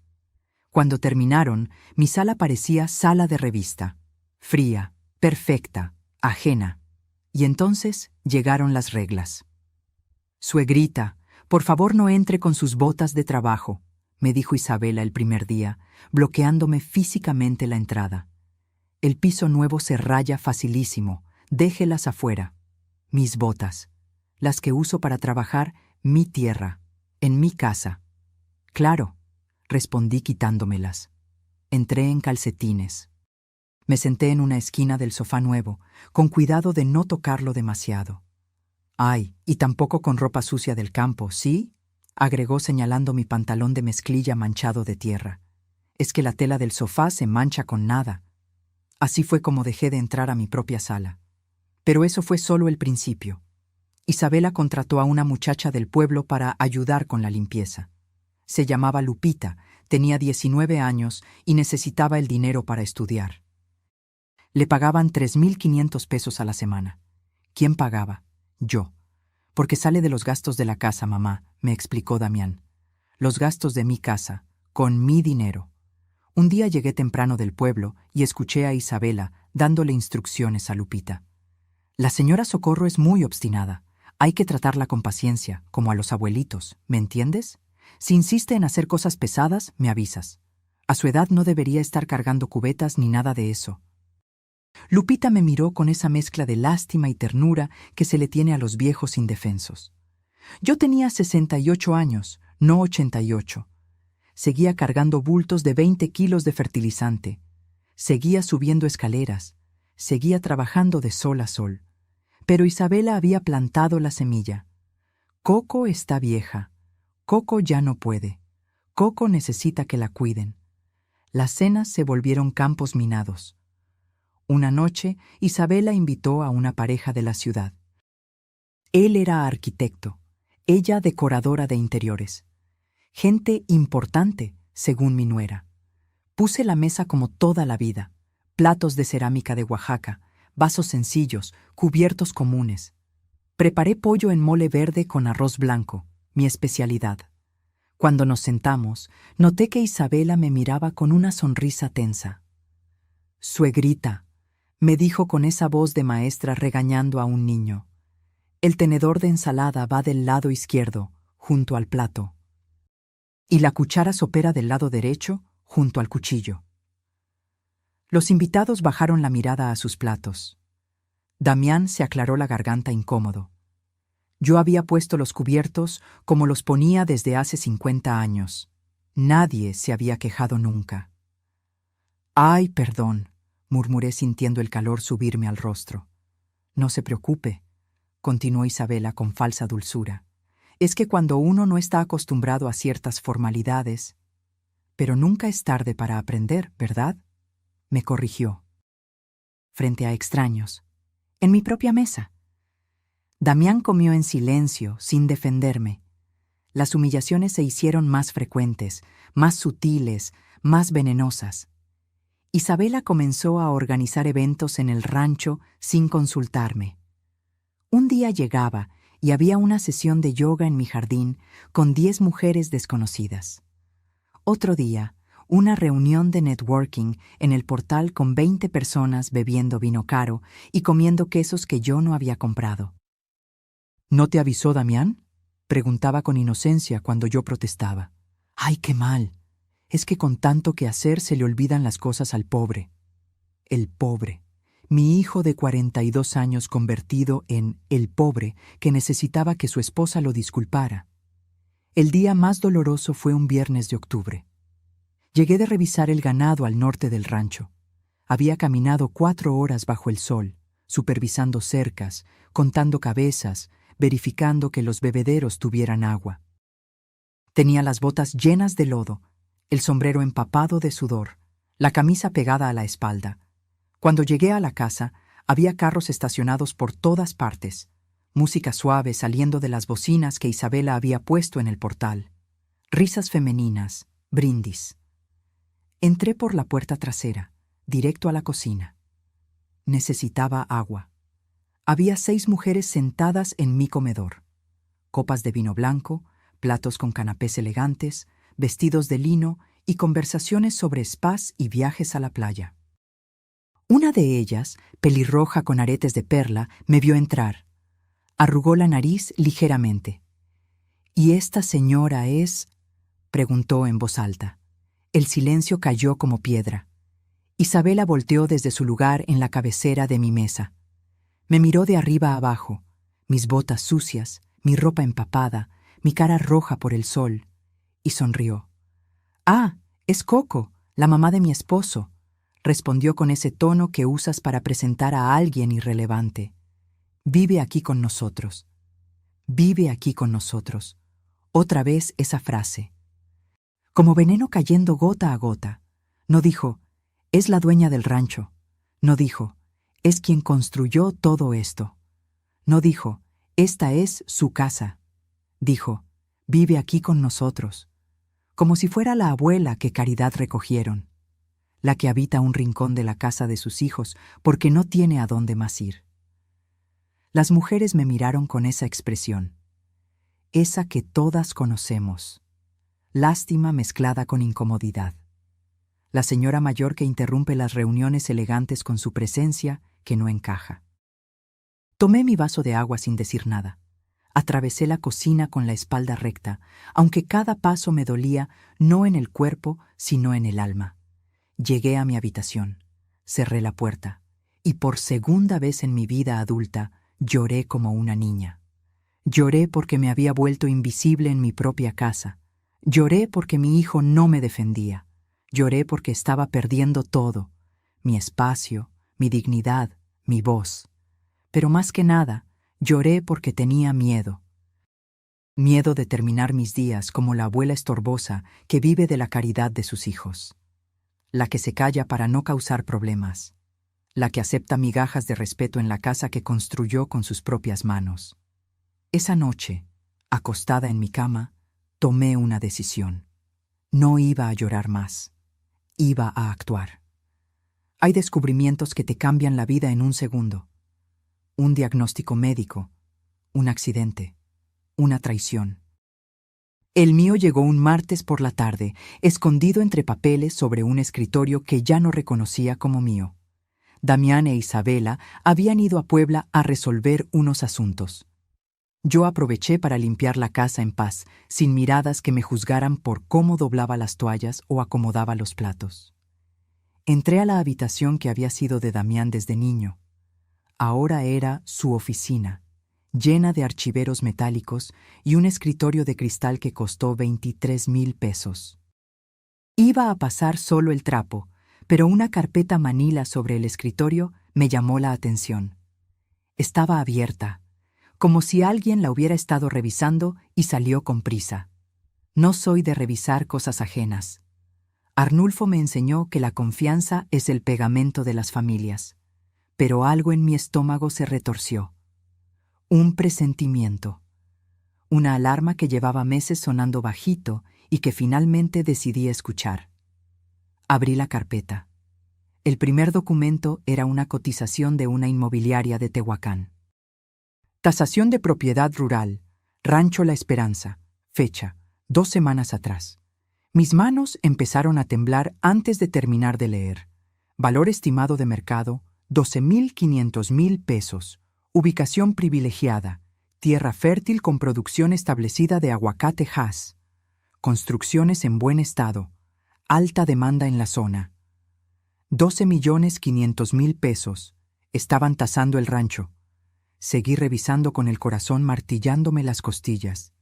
Cuando terminaron, mi sala parecía sala de revista. Fría, perfecta, ajena. Y entonces llegaron las reglas. «Suegrita, por favor no entre con sus botas de trabajo», me dijo Isabela el primer día, bloqueándome físicamente la entrada. «El piso nuevo se raya facilísimo, déjelas afuera. Mis botas, las que uso para trabajar mi tierra, en mi casa». «Claro», respondí quitándomelas. Entré en calcetines. Me senté en una esquina del sofá nuevo, con cuidado de no tocarlo demasiado. «Ay, y tampoco con ropa sucia del campo, ¿sí?», agregó señalando mi pantalón de mezclilla manchado de tierra. «Es que la tela del sofá se mancha con nada». Así fue como dejé de entrar a mi propia sala. Pero eso fue solo el principio. Isabela contrató a una muchacha del pueblo para ayudar con la limpieza. Se llamaba Lupita, tenía 19 años y necesitaba el dinero para estudiar. Le pagaban 3,500 pesos a la semana. ¿Quién pagaba? Yo. Porque sale de los gastos de la casa, mamá, me explicó Damián. Los gastos de mi casa, con mi dinero. Un día llegué temprano del pueblo y escuché a Isabela dándole instrucciones a Lupita. «La señora Socorro es muy obstinada. Hay que tratarla con paciencia, como a los abuelitos, ¿me entiendes? Si insiste en hacer cosas pesadas, me avisas. A su edad no debería estar cargando cubetas ni nada de eso». Lupita me miró con esa mezcla de lástima y ternura que se le tiene a los viejos indefensos. Yo tenía 68 años, no 88. Seguía cargando bultos de 20 kilos de fertilizante. Seguía subiendo escaleras. Seguía trabajando de sol a sol. Pero Isabela había plantado la semilla. Coco está vieja. Coco ya no puede. Coco necesita que la cuiden. Las cenas se volvieron campos minados. Una noche, Isabela invitó a una pareja de la ciudad. Él era arquitecto, ella decoradora de interiores. Gente importante, según mi nuera. Puse la mesa como toda la vida. Platos de cerámica de Oaxaca, vasos sencillos, cubiertos comunes. Preparé pollo en mole verde con arroz blanco, mi especialidad. Cuando nos sentamos, noté que Isabela me miraba con una sonrisa tensa. «Suegrita», me dijo con esa voz de maestra regañando a un niño. «El tenedor de ensalada va del lado izquierdo, junto al plato. Y la cuchara sopera del lado derecho, junto al cuchillo». Los invitados bajaron la mirada a sus platos. Damián se aclaró la garganta incómodo. Yo había puesto los cubiertos como los ponía desde hace 50 años. Nadie se había quejado nunca. «Ay, perdón», murmuré sintiendo el calor subirme al rostro. «No se preocupe», continuó Isabela con falsa dulzura. «Es que cuando uno no está acostumbrado a ciertas formalidades... Pero nunca es tarde para aprender, ¿verdad?», me corrigió. Frente a extraños, en mi propia mesa. Damián comió en silencio, sin defenderme. Las humillaciones se hicieron más frecuentes, más sutiles, más venenosas. Isabela comenzó a organizar eventos en el rancho sin consultarme. Un día llegaba y había una sesión de yoga en mi jardín con 10 mujeres desconocidas. Otro día, una reunión de networking en el portal con 20 personas bebiendo vino caro y comiendo quesos que yo no había comprado. «¿No te avisó Damián?», preguntaba con inocencia cuando yo protestaba. «¡Ay, qué mal! Es que con tanto que hacer se le olvidan las cosas al pobre». El pobre. mi hijo de 42 años convertido en el pobre que necesitaba que su esposa lo disculpara. El día más doloroso fue un viernes de octubre. Llegué de revisar el ganado al norte del rancho. Había caminado 4 horas bajo el sol, supervisando cercas, contando cabezas, verificando que los bebederos tuvieran agua. Tenía las botas llenas de lodo, el sombrero empapado de sudor, la camisa pegada a la espalda. Cuando llegué a la casa, había carros estacionados por todas partes, música suave saliendo de las bocinas que Isabela había puesto en el portal, risas femeninas, brindis. Entré por la puerta trasera, directo a la cocina. Necesitaba agua. Había 6 mujeres sentadas en mi comedor. Copas de vino blanco, platos con canapés elegantes, vestidos de lino y conversaciones sobre spas y viajes a la playa. Una de ellas, pelirroja con aretes de perla, me vio entrar. Arrugó la nariz ligeramente. «¿Y esta señora es?», preguntó en voz alta. El silencio cayó como piedra. Isabela volteó desde su lugar en la cabecera de mi mesa. Me miró de arriba a abajo, mis botas sucias, mi ropa empapada, mi cara roja por el sol, y sonrió. «Ah, es Coco, la mamá de mi esposo», respondió con ese tono que usas para presentar a alguien irrelevante. «Vive aquí con nosotros. Vive aquí con nosotros». Otra vez esa frase. Como veneno cayendo gota a gota. No dijo, «Es la dueña del rancho». No dijo, «Es quien construyó todo esto». No dijo, «Esta es su casa». Dijo, «Vive aquí con nosotros». Como si fuera la abuela que Caridad recogieron, la que habita un rincón de la casa de sus hijos porque no tiene a dónde más ir. Las mujeres me miraron con esa expresión, esa que todas conocemos, lástima mezclada con incomodidad. La señora mayor que interrumpe las reuniones elegantes con su presencia que no encaja. Tomé mi vaso de agua sin decir nada. Atravesé la cocina con la espalda recta, aunque cada paso me dolía no en el cuerpo, sino en el alma. Llegué a mi habitación, cerré la puerta, y por segunda vez en mi vida adulta lloré como una niña. Lloré porque me había vuelto invisible en mi propia casa. Lloré porque mi hijo no me defendía. Lloré porque estaba perdiendo todo, mi espacio, mi dignidad, mi voz. Pero más que nada, lloré porque tenía miedo. Miedo de terminar mis días como la abuela estorbosa que vive de la caridad de sus hijos. La que se calla para no causar problemas. La que acepta migajas de respeto en la casa que construyó con sus propias manos. Esa noche, acostada en mi cama, tomé una decisión. No iba a llorar más. Iba a actuar. Hay descubrimientos que te cambian la vida en un segundo. Un diagnóstico médico, un accidente, una traición. El mío llegó un martes por la tarde, escondido entre papeles sobre un escritorio que ya no reconocía como mío. Damián e Isabela habían ido a Puebla a resolver unos asuntos. Yo aproveché para limpiar la casa en paz, sin miradas que me juzgaran por cómo doblaba las toallas o acomodaba los platos. Entré a la habitación que había sido de Damián desde niño. Ahora era su oficina, llena de archiveros metálicos y un escritorio de cristal que costó 23,000 pesos. Iba a pasar solo el trapo, pero una carpeta manila sobre el escritorio me llamó la atención. Estaba abierta, como si alguien la hubiera estado revisando y salió con prisa. No soy de revisar cosas ajenas. Arnulfo me enseñó que la confianza es el pegamento de las familias. Pero algo en mi estómago se retorció. Un presentimiento. Una alarma que llevaba meses sonando bajito y que finalmente decidí escuchar. Abrí la carpeta. El primer documento era una cotización de una inmobiliaria de Tehuacán. Tasación de propiedad rural, Rancho La Esperanza, fecha, 2 semanas atrás. Mis manos empezaron a temblar antes de terminar de leer. Valor estimado de mercado, 12,500,000 pesos. Ubicación privilegiada. Tierra fértil con producción establecida de aguacate Hass. Construcciones en buen estado. Alta demanda en la zona. 12,500,000 pesos. Estaban tasando el rancho. Seguí revisando con el corazón martillándome las costillas.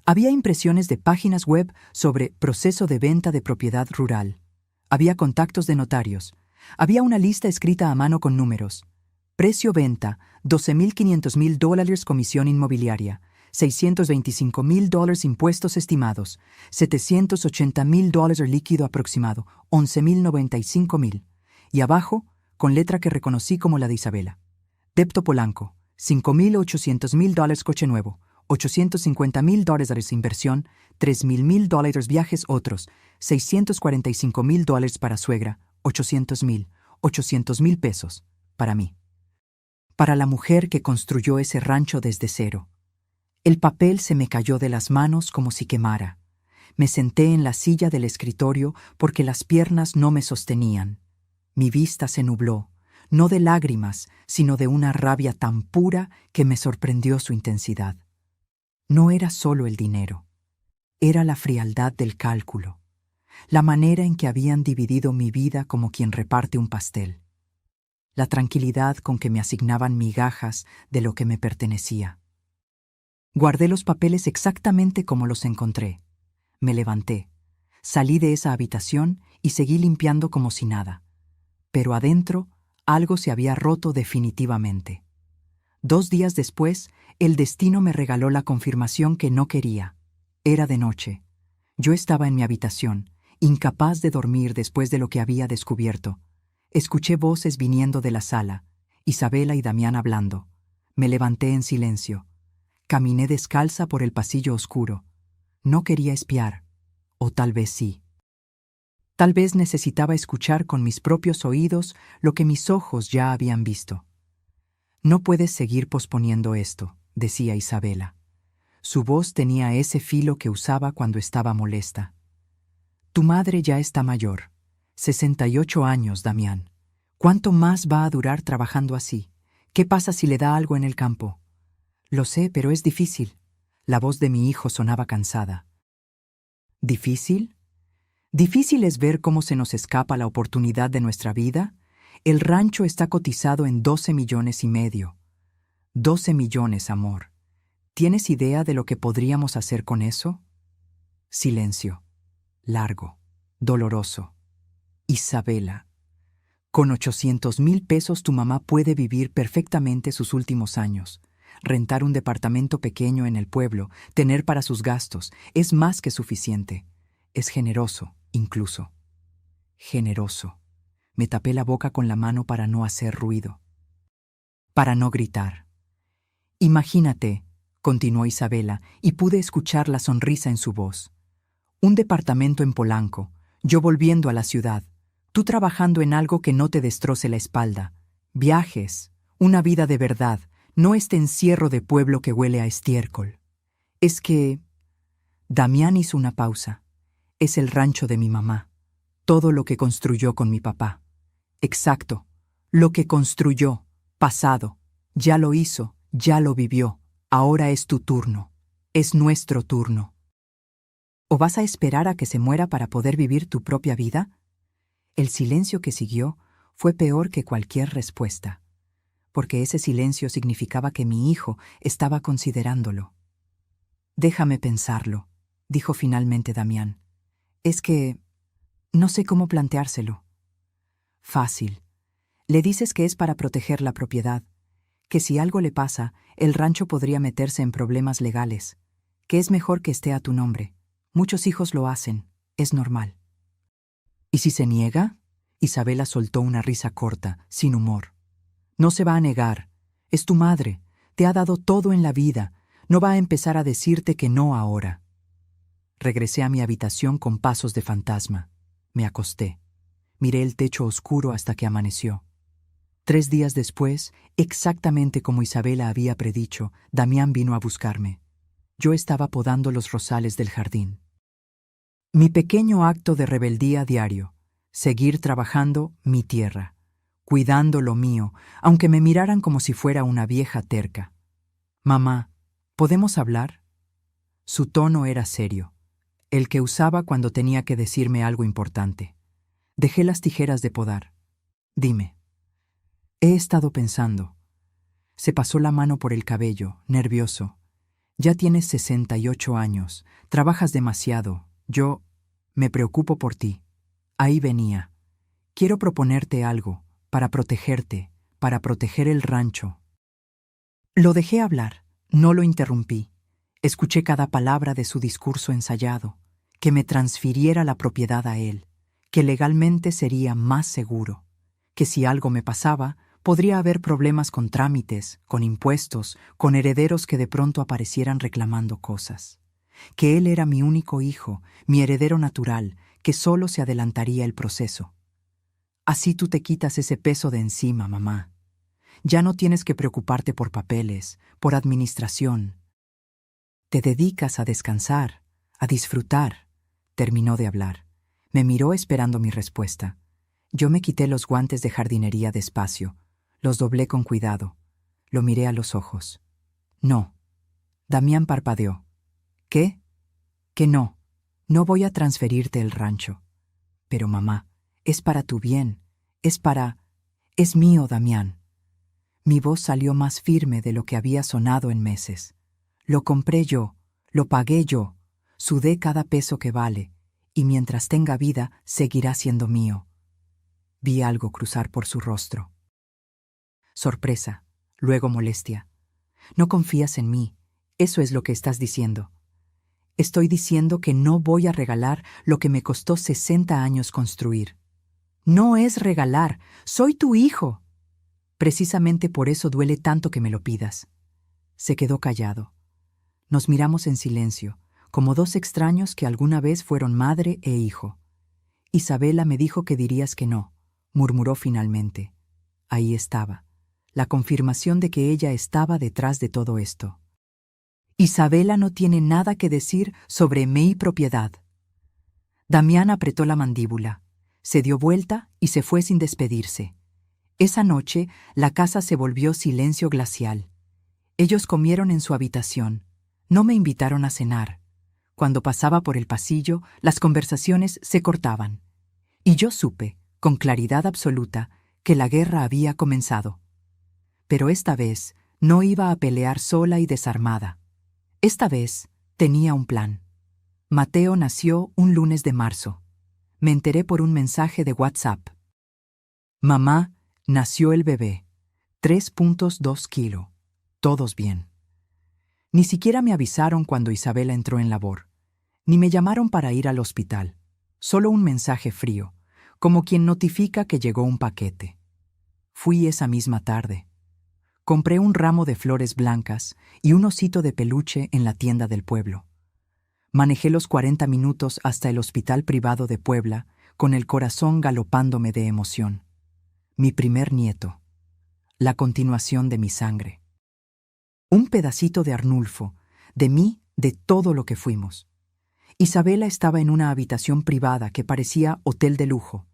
Había impresiones de páginas web sobre proceso de venta de propiedad rural. Había contactos de notarios. Había una lista escrita a mano con números. Precio venta, $12,500,000 comisión inmobiliaria, $625,000 impuestos estimados, $780,000 líquido aproximado, $11,095,000. Y abajo, con letra que reconocí como la de Isabela. Depto Polanco, $5,800,000 coche nuevo, $850,000 inversión, $3,000,000 viajes otros, $645,000 para suegra, $800,000 pesos, para mí. Para la mujer que construyó ese rancho desde cero. El papel se me cayó de las manos como si quemara. Me senté en la silla del escritorio porque las piernas no me sostenían. Mi vista se nubló, no de lágrimas, sino de una rabia tan pura que me sorprendió su intensidad. No era solo el dinero, era la frialdad del cálculo, la manera en que habían dividido mi vida como quien reparte un pastel, la tranquilidad con que me asignaban migajas de lo que me pertenecía. Guardé los papeles exactamente como los encontré. Me levanté, salí de esa habitación y seguí limpiando como si nada. Pero adentro, algo se había roto definitivamente. 2 días después, el destino me regaló la confirmación que no quería. Era de noche. Yo estaba en mi habitación, incapaz de dormir después de lo que había descubierto. Escuché voces viniendo de la sala, Isabela y Damián hablando. Me levanté en silencio. Caminé descalza por el pasillo oscuro. No quería espiar, o tal vez sí. Tal vez necesitaba escuchar con mis propios oídos lo que mis ojos ya habían visto. No puedes seguir posponiendo esto, decía Isabela. Su voz tenía ese filo que usaba cuando estaba molesta. Tu madre ya está mayor. 68 años, Damián. ¿Cuánto más va a durar trabajando así? ¿Qué pasa si le da algo en el campo? Lo sé, pero es difícil. La voz de mi hijo sonaba cansada. ¿Difícil? ¿Difícil es ver cómo se nos escapa la oportunidad de nuestra vida? El rancho está cotizado en 12,5 millones. 12 millones, amor. ¿Tienes idea de lo que podríamos hacer con eso? Silencio. Largo. Doloroso. Isabela. Con 800,000 pesos tu mamá puede vivir perfectamente sus últimos años. Rentar un departamento pequeño en el pueblo, tener para sus gastos, es más que suficiente. Es generoso, incluso. Generoso. Me tapé la boca con la mano para no hacer ruido. Para no gritar. Imagínate, continuó Isabela, y pude escuchar la sonrisa en su voz. Un departamento en Polanco, yo volviendo a la ciudad, tú trabajando en algo que no te destroce la espalda. Viajes, una vida de verdad, no este encierro de pueblo que huele a estiércol. Es que... Damián hizo una pausa. Es el rancho de mi mamá. Todo lo que construyó con mi papá. Exacto. Lo que construyó. Pasado. Ya lo hizo. Ya lo vivió. Ahora es tu turno. Es nuestro turno. ¿O vas a esperar a que se muera para poder vivir tu propia vida? El silencio que siguió fue peor que cualquier respuesta, porque ese silencio significaba que mi hijo estaba considerándolo. Déjame pensarlo, dijo finalmente Damián. Es que no sé cómo planteárselo. Fácil. Le dices que es para proteger la propiedad, que si algo le pasa, el rancho podría meterse en problemas legales, que es mejor que esté a tu nombre. Muchos hijos lo hacen, es normal. ¿Y si se niega? Isabela soltó una risa corta, sin humor. No se va a negar. Es tu madre. Te ha dado todo en la vida. No va a empezar a decirte que no ahora. Regresé a mi habitación con pasos de fantasma. Me acosté. Miré el techo oscuro hasta que amaneció. 3 días después, exactamente como Isabela había predicho, Damián vino a buscarme. Yo estaba podando los rosales del jardín. Mi pequeño acto de rebeldía diario, seguir trabajando mi tierra, cuidando lo mío, aunque me miraran como si fuera una vieja terca. Mamá, ¿podemos hablar? Su tono era serio, el que usaba cuando tenía que decirme algo importante. Dejé las tijeras de podar. Dime. He estado pensando. Se pasó la mano por el cabello, nervioso. Ya tienes 68 años, trabajas demasiado. Yo me preocupo por ti. Ahí venía. Quiero proponerte algo, para protegerte, para proteger el rancho. Lo dejé hablar, no lo interrumpí. Escuché cada palabra de su discurso ensayado, que me transfiriera la propiedad a él, que legalmente sería más seguro, que si algo me pasaba, podría haber problemas con trámites, con impuestos, con herederos que de pronto aparecieran reclamando cosas, que él era mi único hijo, mi heredero natural, que solo se adelantaría el proceso. Así tú te quitas ese peso de encima, mamá. Ya no tienes que preocuparte por papeles, por administración. Te dedicas a descansar, a disfrutar. Terminó de hablar. Me miró esperando mi respuesta. Yo me quité los guantes de jardinería despacio, los doblé con cuidado. Lo miré a los ojos. No. Damián parpadeó. ¿Qué? Que no. No voy a transferirte el rancho. Pero mamá, es para tu bien. Es mío, Damián. Mi voz salió más firme de lo que había sonado en meses. Lo compré yo, lo pagué yo, sudé cada peso que vale, y mientras tenga vida, seguirá siendo mío. Vi algo cruzar por su rostro. Sorpresa, luego molestia. No confías en mí, eso es lo que estás diciendo. Estoy diciendo que no voy a regalar lo que me costó 60 años construir. No es regalar, soy tu hijo. Precisamente por eso duele tanto que me lo pidas. Se quedó callado. Nos miramos en silencio, como dos extraños que alguna vez fueron madre e hijo. Isabela me dijo que dirías que no, murmuró finalmente. Ahí estaba, la confirmación de que ella estaba detrás de todo esto. Isabela no tiene nada que decir sobre mi propiedad. Damián apretó la mandíbula, se dio vuelta y se fue sin despedirse. Esa noche, la casa se volvió silencio glacial. Ellos comieron en su habitación. No me invitaron a cenar. Cuando pasaba por el pasillo, las conversaciones se cortaban. Y yo supe, con claridad absoluta, que la guerra había comenzado. Pero esta vez no iba a pelear sola y desarmada. Esta vez tenía un plan. Mateo nació un lunes de marzo. Me enteré por un mensaje de WhatsApp. Mamá, nació el bebé. 3.2 kilos. Todos bien. Ni siquiera me avisaron cuando Isabela entró en labor. Ni me llamaron para ir al hospital. Solo un mensaje frío, como quien notifica que llegó un paquete. Fui esa misma tarde. Compré un ramo de flores blancas y un osito de peluche en la tienda del pueblo. Manejé los 40 minutos hasta el hospital privado de Puebla, con el corazón galopándome de emoción. Mi primer nieto. La continuación de mi sangre. Un pedacito de Arnulfo, de mí, de todo lo que fuimos. Isabela estaba en una habitación privada que parecía hotel de lujo.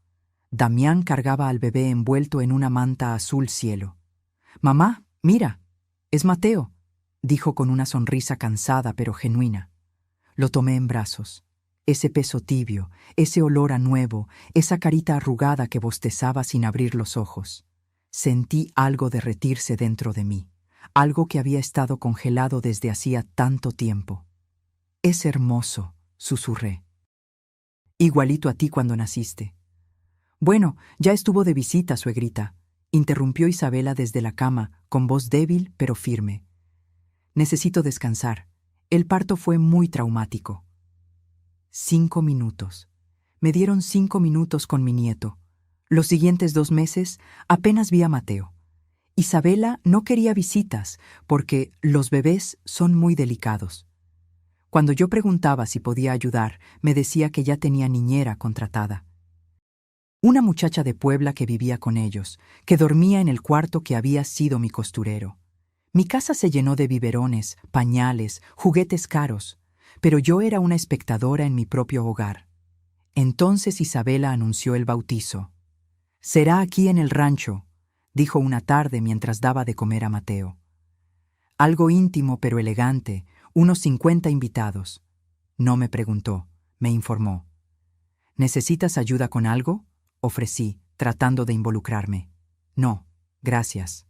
Damián cargaba al bebé envuelto en una manta azul cielo. «Mamá, mira, es Mateo», dijo con una sonrisa cansada pero genuina. Lo tomé en brazos. Ese peso tibio, ese olor a nuevo, esa carita arrugada que bostezaba sin abrir los ojos. Sentí algo derretirse dentro de mí, algo que había estado congelado desde hacía tanto tiempo. «Es hermoso», susurré. «Igualito a ti cuando naciste». «Bueno, ya estuvo de visita, suegrita», interrumpió Isabela desde la cama, con voz débil pero firme. «Necesito descansar. El parto fue muy traumático». 5 minutos. Me dieron 5 minutos con mi nieto. Los siguientes 2 meses apenas vi a Mateo. Isabela no quería visitas porque los bebés son muy delicados. Cuando yo preguntaba si podía ayudar, me decía que ya tenía niñera contratada. Una muchacha de Puebla que vivía con ellos, que dormía en el cuarto que había sido mi costurero. Mi casa se llenó de biberones, pañales, juguetes caros, pero yo era una espectadora en mi propio hogar. Entonces Isabela anunció el bautizo. «Será aquí en el rancho», dijo una tarde mientras daba de comer a Mateo. Algo íntimo pero elegante, unos 50 invitados. No me preguntó, me informó. «¿Necesitas ayuda con algo?», ofrecí, tratando de involucrarme. «No, Gracias.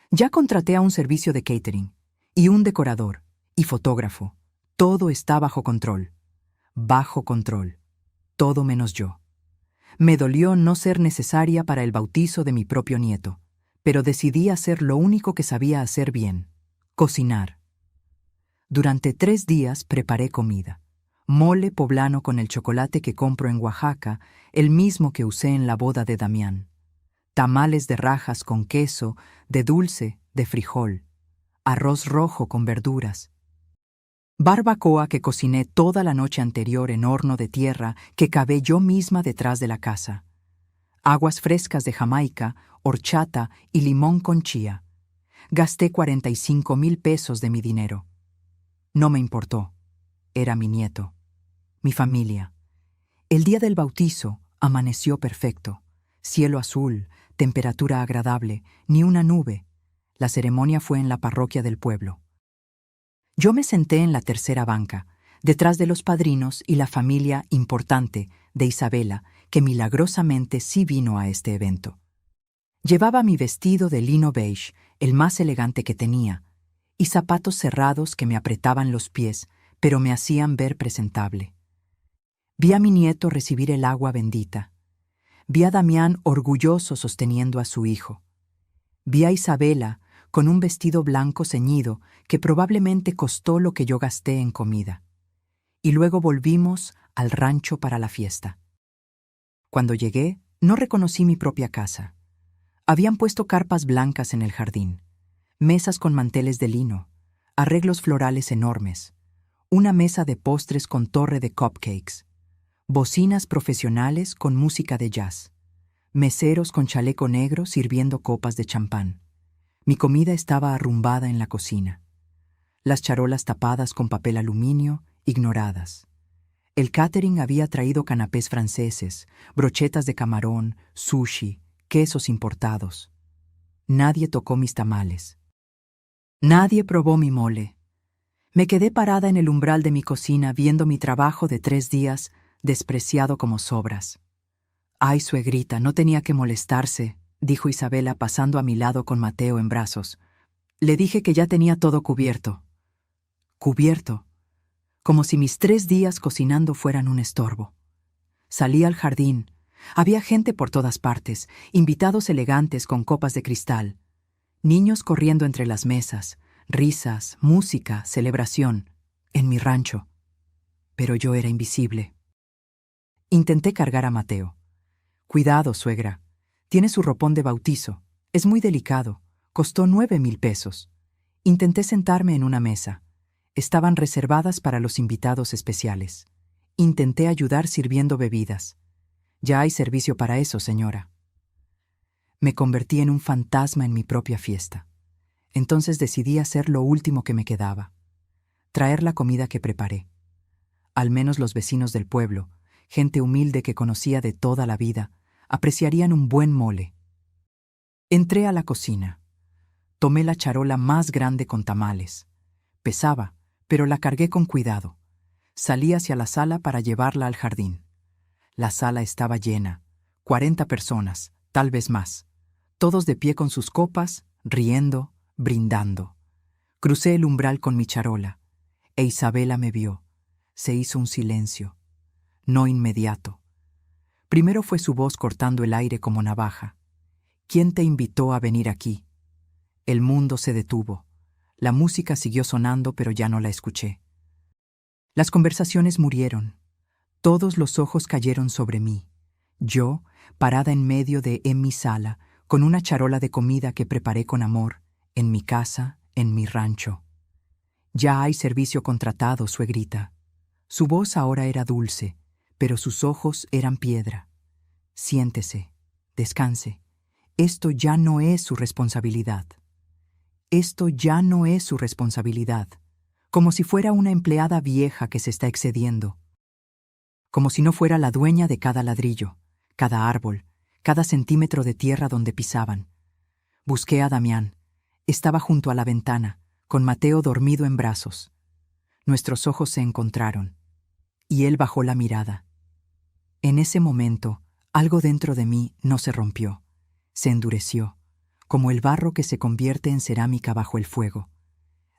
Ya contraté a un servicio de catering, y un decorador, y fotógrafo. Todo está bajo control. Bajo control. Todo menos yo. Me dolió no ser necesaria para el bautizo de mi propio nieto, pero decidí hacer lo único que sabía hacer bien: cocinar. Durante 3 días preparé comida. Mole poblano con el chocolate que compro en Oaxaca, el mismo que usé en la boda de Damián. Tamales de rajas con queso, de dulce, de frijol. Arroz rojo con verduras. Barbacoa que cociné toda la noche anterior en horno de tierra que cavé yo misma detrás de la casa. Aguas frescas de Jamaica, horchata y limón con chía. Gasté 45,000 pesos de mi dinero. No me importó. Era mi nieto. Mi familia. El día del bautizo amaneció perfecto. Cielo azul, temperatura agradable, ni una nube. La ceremonia fue en la parroquia del pueblo. Yo me senté en la tercera banca, detrás de los padrinos y la familia importante de Isabela, que milagrosamente sí vino a este evento. Llevaba mi vestido de lino beige, el más elegante que tenía, y zapatos cerrados que me apretaban los pies, pero me hacían ver presentable. Vi a mi nieto recibir el agua bendita. Vi a Damián orgulloso sosteniendo a su hijo. Vi a Isabela con un vestido blanco ceñido que probablemente costó lo que yo gasté en comida. Y luego volvimos al rancho para la fiesta. Cuando llegué, no reconocí mi propia casa. Habían puesto carpas blancas en el jardín, mesas con manteles de lino, arreglos florales enormes, una mesa de postres con torre de cupcakes, bocinas profesionales con música de jazz, meseros con chaleco negro sirviendo copas de champán. Mi comida estaba arrumbada en la cocina. Las charolas tapadas con papel aluminio, ignoradas. El catering había traído canapés franceses, brochetas de camarón, sushi, quesos importados. Nadie tocó mis tamales. Nadie probó mi mole. Me quedé parada en el umbral de mi cocina viendo mi trabajo de 3 días despreciado como sobras. «Ay, suegrita, no tenía que molestarse», dijo Isabela pasando a mi lado con Mateo en brazos. Le dije que ya tenía todo cubierto. Cubierto. Como si mis 3 días cocinando fueran un estorbo. Salí al jardín. Había gente por todas partes, invitados elegantes con copas de cristal. Niños corriendo entre las mesas, risas, música, celebración. En mi rancho. Pero yo era invisible. Intenté cargar a Mateo. «Cuidado, suegra. Tiene su ropón de bautizo. Es muy delicado. Costó 9,000 pesos. Intenté sentarme en una mesa. Estaban reservadas para los invitados especiales. Intenté ayudar sirviendo bebidas. Ya hay servicio para eso, señora». Me convertí en un fantasma en mi propia fiesta. Entonces decidí hacer lo último que me quedaba: traer la comida que preparé. Al menos los vecinos del pueblo, gente humilde que conocía de toda la vida, apreciarían un buen mole. Entré a la cocina. Tomé la charola más grande con tamales. Pesaba, pero la cargué con cuidado. Salí hacia la sala para llevarla al jardín. La sala estaba llena, 40 personas, tal vez más, todos de pie con sus copas, riendo, brindando. Crucé el umbral con mi charola, e Isabela me vio. Se hizo un silencio, no inmediato. Primero fue su voz cortando el aire como navaja. «¿Quién te invitó a venir aquí?» El mundo se detuvo. La música siguió sonando, pero ya no la escuché. Las conversaciones murieron. Todos los ojos cayeron sobre mí. Yo, parada en medio de mi sala, con una charola de comida que preparé con amor, en mi casa, en mi rancho. «Ya hay servicio contratado, suegrita». Su voz ahora era dulce, pero sus ojos eran piedra. «Siéntese, descanse. Esto ya no es su responsabilidad». Esto ya no es su responsabilidad. Como si fuera una empleada vieja que se está excediendo. Como si no fuera la dueña de cada ladrillo, cada árbol, cada centímetro de tierra donde pisaban. Busqué a Damián. Estaba junto a la ventana, con Mateo dormido en brazos. Nuestros ojos se encontraron, y él bajó la mirada. En ese momento, algo dentro de mí no se rompió, se endureció. como el barro que se convierte en cerámica bajo el fuego.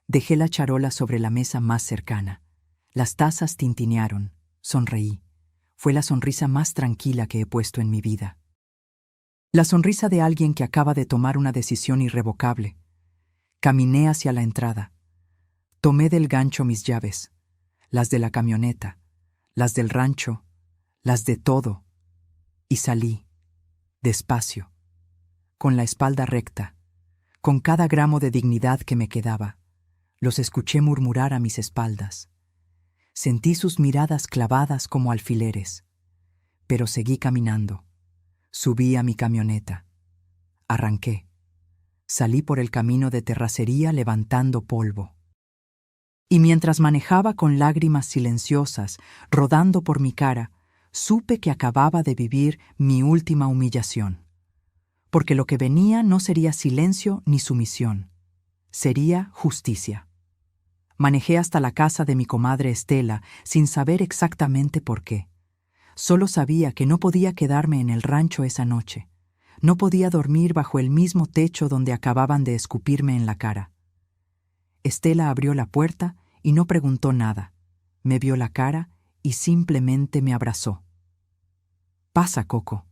Dejé la charola sobre la mesa más cercana. Las tazas tintinearon. Sonreí. Fue la sonrisa más tranquila que he puesto en mi vida. La sonrisa de alguien que acaba de tomar una decisión irrevocable. Caminé hacia la entrada. Tomé del gancho mis llaves, las de la camioneta, las del rancho, las de todo, y salí, despacio, con la espalda recta, con cada gramo de dignidad que me quedaba. Los escuché murmurar a mis espaldas. Sentí sus miradas clavadas como alfileres, pero seguí caminando. Subí a mi camioneta. Arranqué. Salí por el camino de terracería levantando polvo. Y mientras manejaba con lágrimas silenciosas rodando por mi cara, supe que acababa de vivir mi última humillación. Porque lo que venía no sería silencio ni sumisión, sería justicia. Manejé hasta la casa de mi comadre Estela sin saber exactamente por qué. Solo sabía que no podía quedarme en el rancho esa noche. No podía dormir bajo el mismo techo donde acababan de escupirme en la cara. Estela abrió la puerta y no preguntó nada. Me vio la cara y simplemente me abrazó. «Pasa, Coco.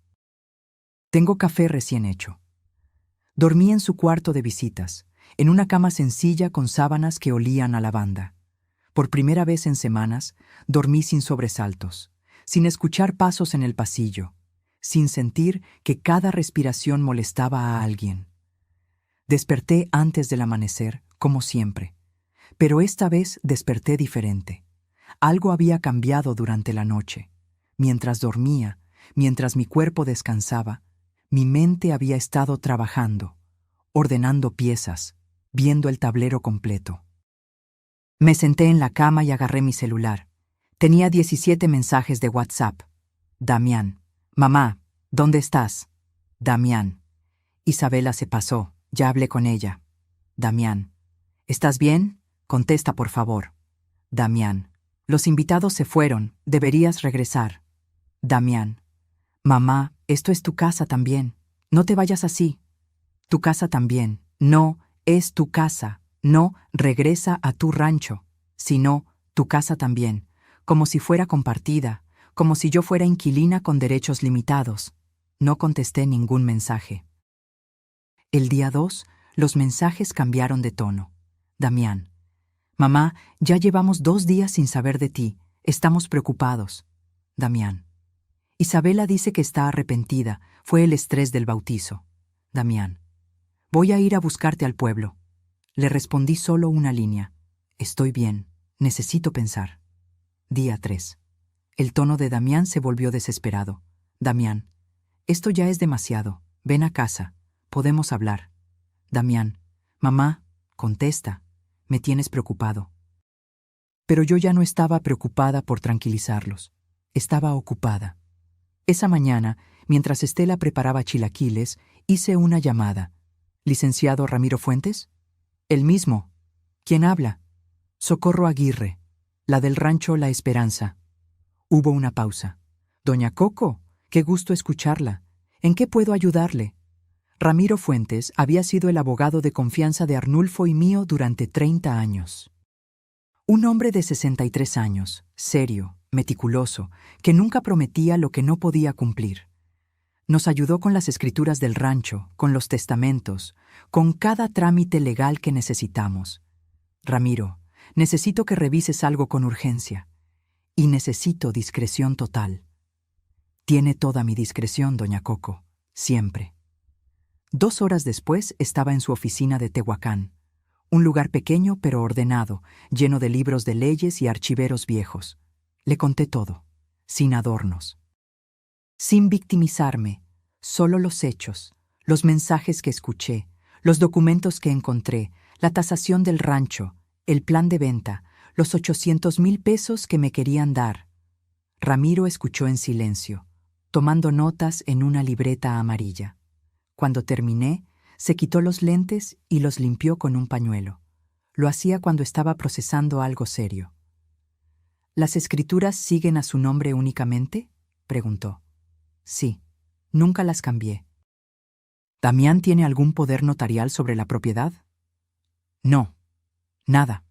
Tengo café recién hecho». Dormí en su cuarto de visitas, en una cama sencilla con sábanas que olían a lavanda. Por primera vez en semanas, dormí sin sobresaltos, sin escuchar pasos en el pasillo, sin sentir que cada respiración molestaba a alguien. Desperté antes del amanecer, como siempre, pero esta vez desperté diferente. Algo había cambiado durante la noche. Mientras dormía, mientras mi cuerpo descansaba, mi mente había estado trabajando, ordenando piezas, viendo el tablero completo. Me senté en la cama y agarré mi celular. Tenía 17 mensajes de WhatsApp. Damián. Mamá, ¿dónde estás? Damián. Isabela se pasó, ya hablé con ella. Damián. ¿Estás bien? Contesta, por favor. Damián. Los invitados se fueron, deberías regresar. Damián. Mamá, esto es tu casa también. No te vayas así. Tu casa también. No, es tu casa. No, regresa a tu rancho. Sino, tu casa también. Como si fuera compartida, como si yo fuera inquilina con derechos limitados. No contesté ningún mensaje. El día 2, los mensajes cambiaron de tono. Damián. Mamá, ya llevamos 2 días sin saber de ti. Estamos preocupados. Damián. Isabela dice que está arrepentida. Fue el estrés del bautizo. Damián. Voy a ir a buscarte al pueblo. Le respondí solo una línea. Estoy bien. Necesito pensar. Día 3. El tono de Damián se volvió desesperado. Damián. Esto ya es demasiado. Ven a casa. Podemos hablar. Damián. Mamá, contesta. Me tienes preocupado. Pero yo ya no estaba preocupada por tranquilizarlos. Estaba ocupada. Esa mañana, mientras Estela preparaba chilaquiles, hice una llamada. ¿Licenciado Ramiro Fuentes? El mismo. ¿Quién habla? Socorro Aguirre, la del rancho La Esperanza. Hubo una pausa. Doña Coco, qué gusto escucharla. ¿En qué puedo ayudarle? Ramiro Fuentes había sido el abogado de confianza de Arnulfo y mío durante 30 años. Un hombre de 63 años, serio, meticuloso, que nunca prometía lo que no podía cumplir. Nos ayudó con las escrituras del rancho, con los testamentos, con cada trámite legal que necesitamos. Ramiro, necesito que revises algo con urgencia. Y necesito discreción total. Tiene toda mi discreción, doña Coco, siempre. 2 horas después estaba en su oficina de Tehuacán, un lugar pequeño pero ordenado, lleno de libros de leyes y archiveros viejos. Le conté todo, sin adornos. Sin victimizarme, solo los hechos, los mensajes que escuché, los documentos que encontré, la tasación del rancho, el plan de venta, los 800,000 pesos que me querían dar. Ramiro escuchó en silencio, tomando notas en una libreta amarilla. Cuando terminé, se quitó los lentes y los limpió con un pañuelo. Lo hacía cuando estaba procesando algo serio. ¿Las escrituras siguen a su nombre únicamente?, preguntó. Sí, nunca las cambié. ¿Damián tiene algún poder notarial sobre la propiedad? No, nada.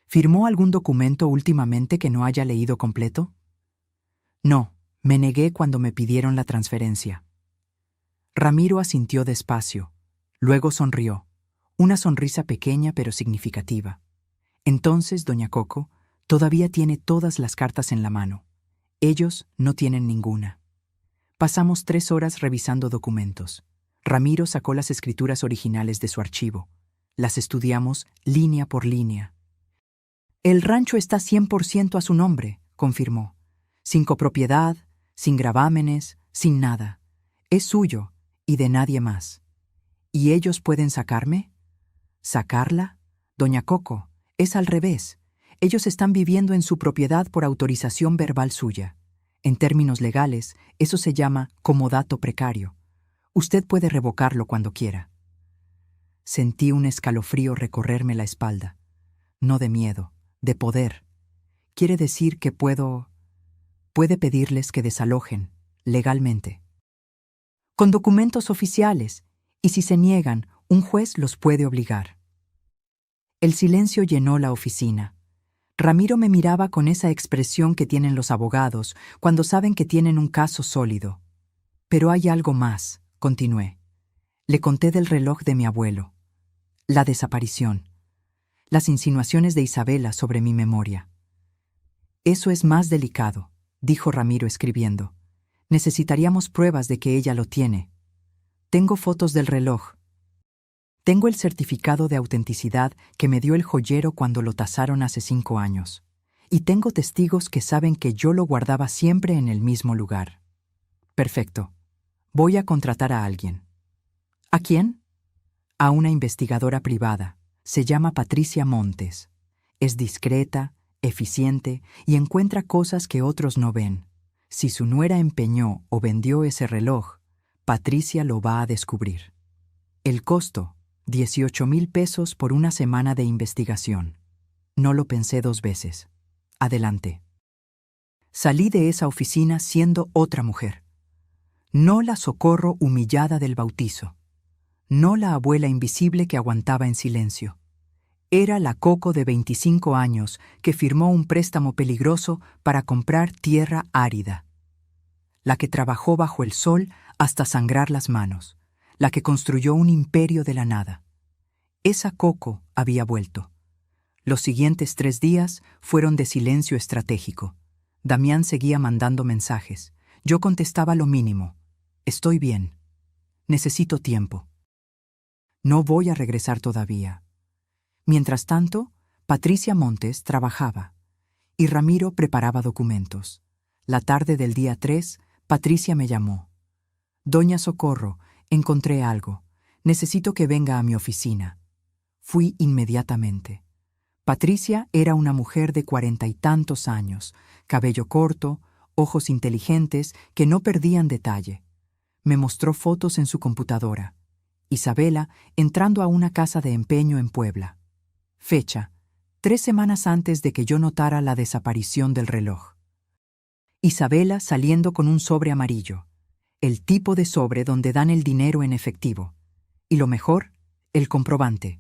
¿Firmó algún documento últimamente que no haya leído completo? No, me negué cuando me pidieron la transferencia. Ramiro asintió despacio, luego sonrió, una sonrisa pequeña pero significativa. Entonces, doña Coco, todavía tiene todas las cartas en la mano. Ellos no tienen ninguna. Pasamos 3 horas revisando documentos. Ramiro sacó las escrituras originales de su archivo. Las estudiamos línea por línea. El rancho está 100% a su nombre, confirmó. Sin copropiedad, sin gravámenes, sin nada. Es suyo y de nadie más. ¿Y ellos pueden sacarme? ¿Sacarla? Doña Coco, es al revés. Ellos están viviendo en su propiedad por autorización verbal suya. En términos legales, eso se llama comodato precario. Usted puede revocarlo cuando quiera. Sentí un escalofrío recorrerme la espalda. No de miedo, de poder. Quiere decir que puede pedirles que desalojen, legalmente. Con documentos oficiales, y si se niegan, un juez los puede obligar. El silencio llenó la oficina. Ramiro me miraba con esa expresión que tienen los abogados cuando saben que tienen un caso sólido. Pero hay algo más, continué. Le conté del reloj de mi abuelo, la desaparición, las insinuaciones de Isabela sobre mi memoria. Eso es más delicado, dijo Ramiro escribiendo. Necesitaríamos pruebas de que ella lo tiene. Tengo fotos del reloj. Tengo el certificado de autenticidad que me dio el joyero cuando lo tasaron hace 5 años. Y tengo testigos que saben que yo lo guardaba siempre en el mismo lugar. Perfecto. Voy a contratar a alguien. ¿A quién? A una investigadora privada. Se llama Patricia Montes. Es discreta, eficiente y encuentra cosas que otros no ven. Si su nuera empeñó o vendió ese reloj, Patricia lo va a descubrir. El costo, 18,000 pesos por una semana de investigación. No lo pensé 2 veces. Adelante. Salí de esa oficina siendo otra mujer. No la Socorro humillada del bautizo. No la abuela invisible que aguantaba en silencio. Era la Coco de 25 años que firmó un préstamo peligroso para comprar tierra árida. La que trabajó bajo el sol hasta sangrar las manos. La que construyó un imperio de la nada. Esa Coco había vuelto. Los siguientes 3 días fueron de silencio estratégico. Damián seguía mandando mensajes. Yo contestaba lo mínimo. Estoy bien. Necesito tiempo. No voy a regresar todavía. Mientras tanto, Patricia Montes trabajaba y Ramiro preparaba documentos. La tarde del día 3, Patricia me llamó. Doña Socorro, encontré algo. Necesito que venga a mi oficina. Fui inmediatamente. Patricia era una mujer de 40 y tantos años, cabello corto, ojos inteligentes que no perdían detalle. Me mostró fotos en su computadora. Isabela entrando a una casa de empeño en Puebla. Fecha: 3 semanas antes de que yo notara la desaparición del reloj. Isabela saliendo con un sobre amarillo, el tipo de sobre donde dan el dinero en efectivo. Y lo mejor, el comprobante.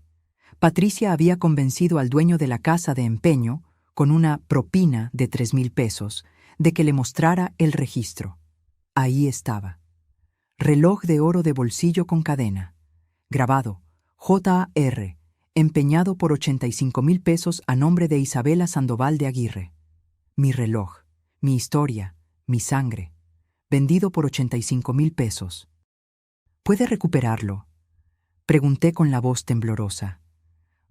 Patricia había convencido al dueño de la casa de empeño, con una propina de 3,000 pesos, de que le mostrara el registro. Ahí estaba. Reloj de oro de bolsillo con cadena. Grabado, J.A.R., empeñado por 85,000 pesos a nombre de Isabela Sandoval de Aguirre. Mi reloj, mi historia, mi sangre. Vendido por 85,000 pesos. ¿Puede recuperarlo? Pregunté con la voz temblorosa.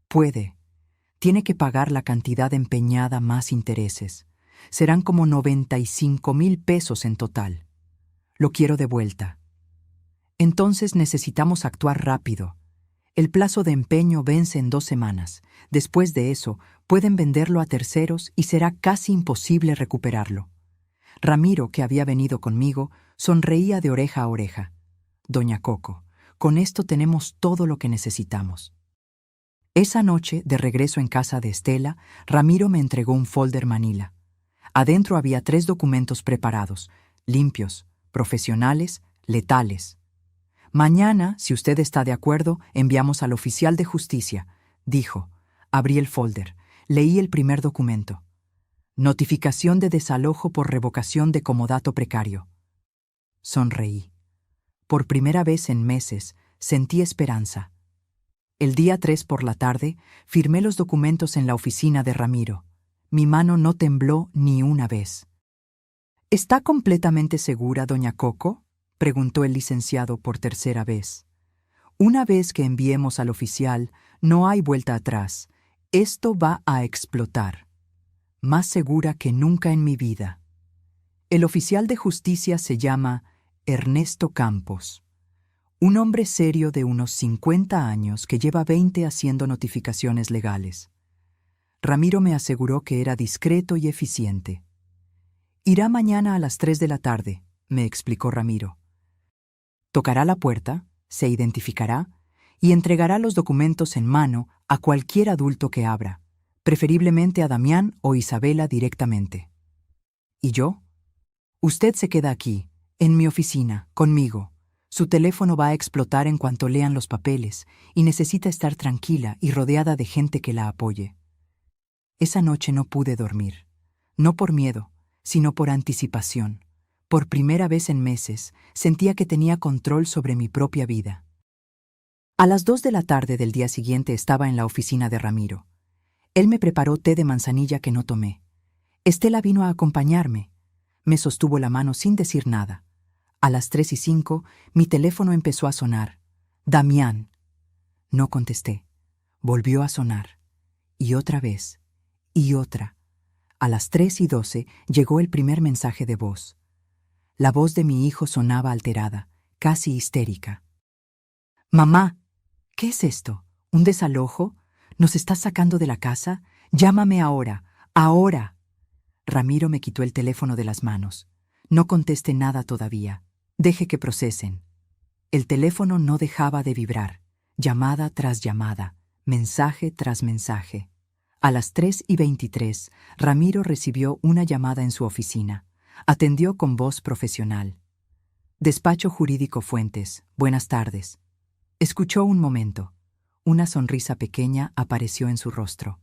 Puede. Tiene que pagar la cantidad empeñada más intereses. Serán como 95,000 pesos en total. Lo quiero de vuelta. Entonces necesitamos actuar rápido. El plazo de empeño vence en 2 semanas. Después de eso, pueden venderlo a terceros y será casi imposible recuperarlo. Ramiro, que había venido conmigo, sonreía de oreja a oreja. Doña Coco, con esto tenemos todo lo que necesitamos. Esa noche, de regreso en casa de Estela, Ramiro me entregó un folder manila. Adentro había 3 documentos preparados, limpios, profesionales, letales. Mañana, si usted está de acuerdo, enviamos al oficial de justicia, dijo. Abrí el folder. Leí el primer documento. Notificación de desalojo por revocación de comodato precario. Sonreí. Por primera vez en meses, sentí esperanza. El día 3 por la tarde, firmé los documentos en la oficina de Ramiro. Mi mano no tembló ni una vez. ¿Está completamente segura, doña Coco?, preguntó el licenciado por tercera vez. Una vez que enviemos al oficial, no hay vuelta atrás. Esto va a explotar. Más segura que nunca en mi vida. El oficial de justicia se llama Ernesto Campos. Un hombre serio de unos 50 años que lleva 20 haciendo notificaciones legales. Ramiro me aseguró que era discreto y eficiente. Irá mañana a las 3 de la tarde, me explicó Ramiro. Tocará la puerta, se identificará y entregará los documentos en mano a cualquier adulto que abra, preferiblemente a Damián o Isabela directamente. ¿Y yo? Usted se queda aquí, en mi oficina, conmigo. Su teléfono va a explotar en cuanto lean los papeles y necesita estar tranquila y rodeada de gente que la apoye. Esa noche no pude dormir, no por miedo, sino por anticipación. Por primera vez en meses, sentía que tenía control sobre mi propia vida. A las 2 de la tarde del día siguiente estaba en la oficina de Ramiro. Él me preparó té de manzanilla que no tomé. Estela vino a acompañarme. Me sostuvo la mano sin decir nada. A las 3:05, mi teléfono empezó a sonar. Damián. No contesté. Volvió a sonar. Y otra vez. Y otra. A las 3:12 llegó el primer mensaje de voz. La voz de mi hijo sonaba alterada, casi histérica. «Mamá, ¿qué es esto? ¿Un desalojo? ¿Nos estás sacando de la casa? Llámame ahora, ahora». Ramiro me quitó el teléfono de las manos. «No conteste nada todavía. Deje que procesen». El teléfono no dejaba de vibrar, llamada tras llamada, mensaje tras mensaje. A las 3:23, Ramiro recibió una llamada en su oficina. Atendió con voz profesional. «Despacho Jurídico Fuentes, buenas tardes». Escuchó un momento. Una sonrisa pequeña apareció en su rostro.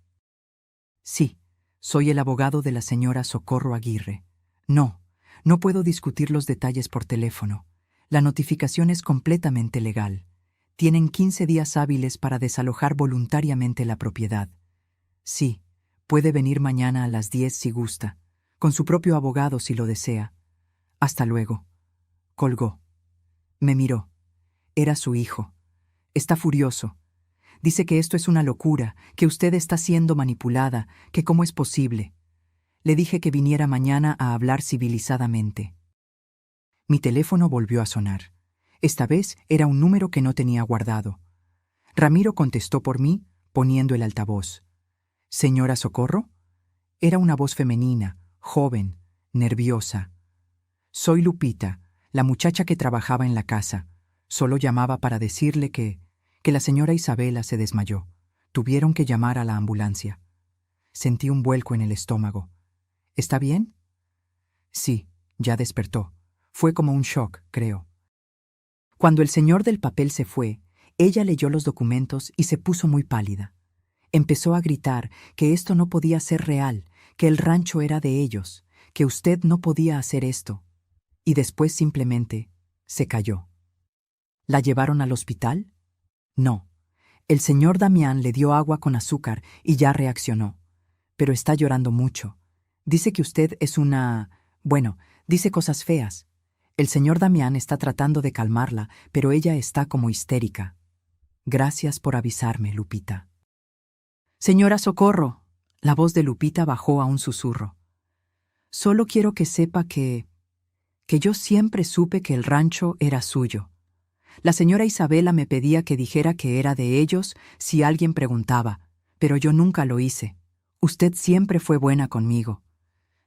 «Sí, soy el abogado de la señora Socorro Aguirre. No puedo discutir los detalles por teléfono. La notificación es completamente legal. Tienen 15 días hábiles para desalojar voluntariamente la propiedad. Sí, puede venir mañana a las 10 si gusta, con su propio abogado si lo desea. Hasta luego». Colgó. Me miró. Era su hijo. Está furioso. Dice que esto es una locura, que usted está siendo manipulada, que cómo es posible. Le dije que viniera mañana a hablar civilizadamente. Mi teléfono volvió a sonar. Esta vez era un número que no tenía guardado. Ramiro contestó por mí, poniendo el altavoz. «¿Señora Socorro?» Era una voz femenina, joven, nerviosa. «Soy Lupita, la muchacha que trabajaba en la casa. Solo llamaba para decirle que la señora Isabela se desmayó. Tuvieron que llamar a la ambulancia». Sentí un vuelco en el estómago. «¿Está bien?» «Sí, ya despertó. Fue como un shock, creo». Cuando el señor del papel se fue, ella leyó los documentos y se puso muy pálida. Empezó a gritar que esto no podía ser real, que el rancho era de ellos, que usted no podía hacer esto. Y después simplemente se cayó. ¿La llevaron al hospital? No. El señor Damián le dio agua con azúcar y ya reaccionó. Pero está llorando mucho. Dice que usted es una... Bueno, dice cosas feas. El señor Damián está tratando de calmarla, pero ella está como histérica. Gracias por avisarme, Lupita. «Señora Socorro», la voz de Lupita bajó a un susurro. «Solo quiero que sepa que yo siempre supe que el rancho era suyo. La señora Isabela me pedía que dijera que era de ellos si alguien preguntaba, pero yo nunca lo hice. Usted siempre fue buena conmigo».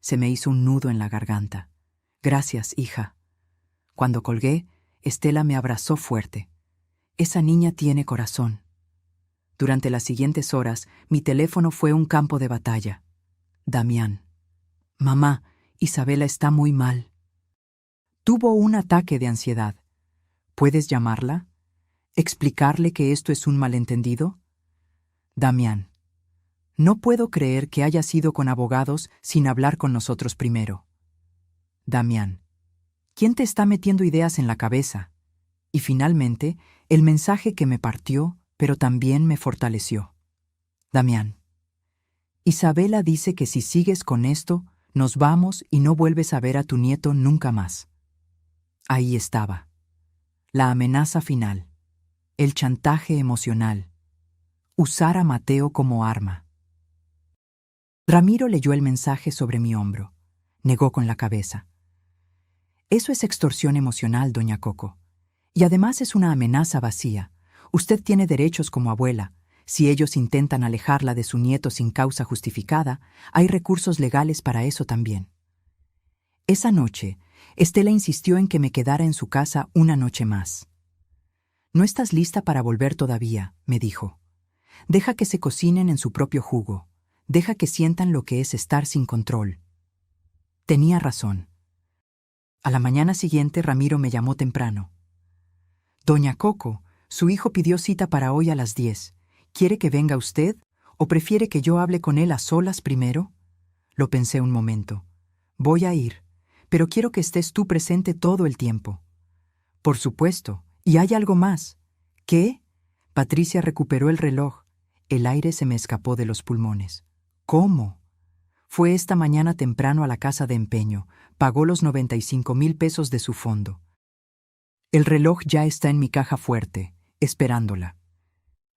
Se me hizo un nudo en la garganta. «Gracias, hija». Cuando colgué, Estela me abrazó fuerte. Esa niña tiene corazón. Durante las siguientes horas, mi teléfono fue un campo de batalla. Damián. «Mamá, Isabela está muy mal». Tuvo un ataque de ansiedad. ¿Puedes llamarla? ¿Explicarle que esto es un malentendido? Damián, no puedo creer que hayas ido con abogados sin hablar con nosotros primero. Damián, ¿quién te está metiendo ideas en la cabeza? Y finalmente, el mensaje que me partió, pero también me fortaleció. Damián, Isabela dice que si sigues con esto, nos vamos y no vuelves a ver a tu nieto nunca más. Ahí estaba. La amenaza final. El chantaje emocional. Usar a Mateo como arma. Ramiro leyó el mensaje sobre mi hombro. Negó con la cabeza. Eso es extorsión emocional, doña Coco. Y además es una amenaza vacía. Usted tiene derechos como abuela. Si ellos intentan alejarla de su nieto sin causa justificada, hay recursos legales para eso también. Esa noche, Estela insistió en que me quedara en su casa una noche más. «No estás lista para volver todavía», me dijo. «Deja que se cocinen en su propio jugo. Deja que sientan lo que es estar sin control». Tenía razón. A la mañana siguiente, Ramiro me llamó temprano. «Doña Coco, su hijo pidió cita para hoy a las 10. ¿Quiere que venga usted o prefiere que yo hable con él a solas primero?» Lo pensé un momento. «Voy a ir, pero quiero que estés tú presente todo el tiempo». «Por supuesto. ¿Y hay algo más?» «¿Qué?» Patricia recuperó el reloj. El aire se me escapó de los pulmones. «¿Cómo?» «Fue esta mañana temprano a la casa de empeño. Pagó los 95,000 pesos de su fondo. El reloj ya está en mi caja fuerte, esperándola».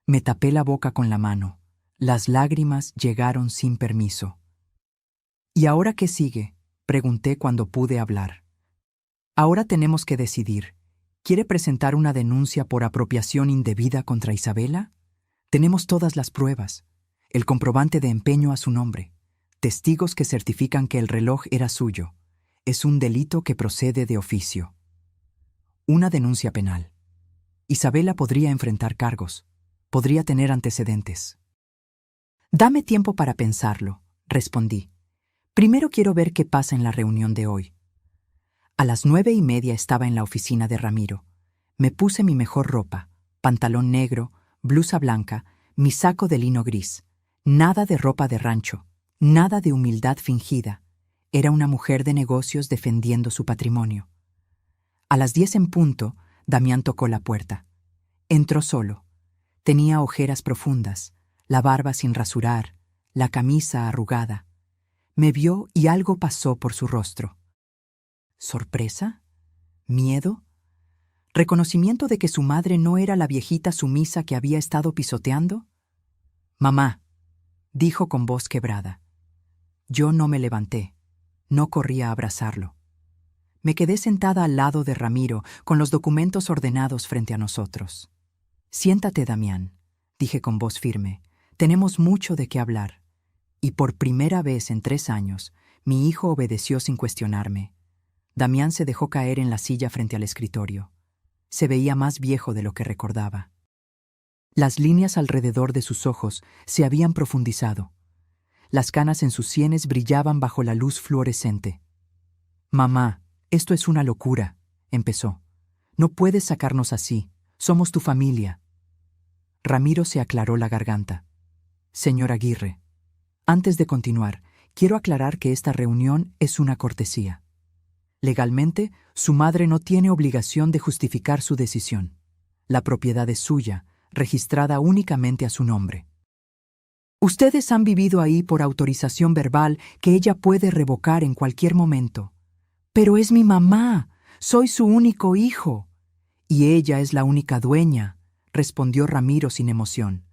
Me tapé la boca con la mano. Las lágrimas llegaron sin permiso. «¿Y ahora qué sigue?», pregunté cuando pude hablar. «Ahora tenemos que decidir. ¿Quiere presentar una denuncia por apropiación indebida contra Isabela? Tenemos todas las pruebas. El comprobante de empeño a su nombre. Testigos que certifican que el reloj era suyo. Es un delito que procede de oficio. Una denuncia penal. Isabela podría enfrentar cargos. Podría tener antecedentes». «Dame tiempo para pensarlo», respondí. «Primero quiero ver qué pasa en la reunión de hoy». A las 9:30 estaba en la oficina de Ramiro. Me puse mi mejor ropa, pantalón negro, blusa blanca, mi saco de lino gris. Nada de ropa de rancho, nada de humildad fingida. Era una mujer de negocios defendiendo su patrimonio. A las 10 en punto, Damián tocó la puerta. Entró solo. Tenía ojeras profundas, la barba sin rasurar, la camisa arrugada. Me vio y algo pasó por su rostro. ¿Sorpresa? ¿Miedo? ¿Reconocimiento de que su madre no era la viejita sumisa que había estado pisoteando? «Mamá», dijo con voz quebrada. Yo no me levanté. No corrí a abrazarlo. Me quedé sentada al lado de Ramiro, con los documentos ordenados frente a nosotros. «Siéntate, Damián», dije con voz firme. «Tenemos mucho de qué hablar». Y por primera vez en 3 años, mi hijo obedeció sin cuestionarme. Damián se dejó caer en la silla frente al escritorio. Se veía más viejo de lo que recordaba. Las líneas alrededor de sus ojos se habían profundizado. Las canas en sus sienes brillaban bajo la luz fluorescente. «Mamá, esto es una locura», empezó. «No puedes sacarnos así. Somos tu familia». Ramiro se aclaró la garganta. «Señor Aguirre, antes de continuar, quiero aclarar que esta reunión es una cortesía. Legalmente, su madre no tiene obligación de justificar su decisión. La propiedad es suya, registrada únicamente a su nombre. Ustedes han vivido ahí por autorización verbal que ella puede revocar en cualquier momento. Pero es mi mamá, soy su único hijo. Y ella es la única dueña», respondió Ramiro sin emoción.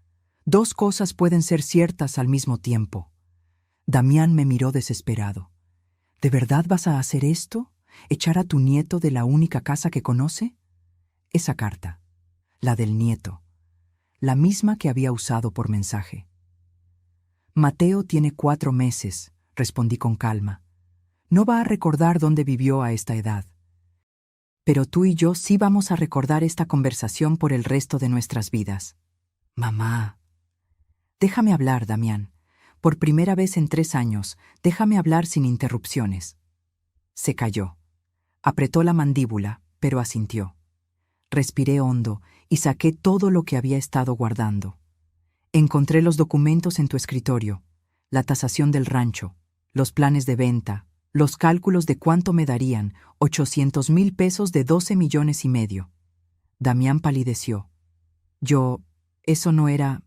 «2 cosas pueden ser ciertas al mismo tiempo». Damián me miró desesperado. «¿De verdad vas a hacer esto? ¿Echar a tu nieto de la única casa que conoce?» Esa carta, la del nieto, la misma que había usado por mensaje. «Mateo tiene 4 meses», respondí con calma. «No va a recordar dónde vivió a esta edad. Pero tú y yo sí vamos a recordar esta conversación por el resto de nuestras vidas». «Mamá». «Déjame hablar, Damián. Por primera vez en 3 años, déjame hablar sin interrupciones». Se calló. Apretó la mandíbula, pero asintió. Respiré hondo y saqué todo lo que había estado guardando. Encontré los documentos en tu escritorio, la tasación del rancho, los planes de venta, los cálculos de cuánto me darían, 800,000 pesos de 12 millones y medio. Damián palideció. Eso no era...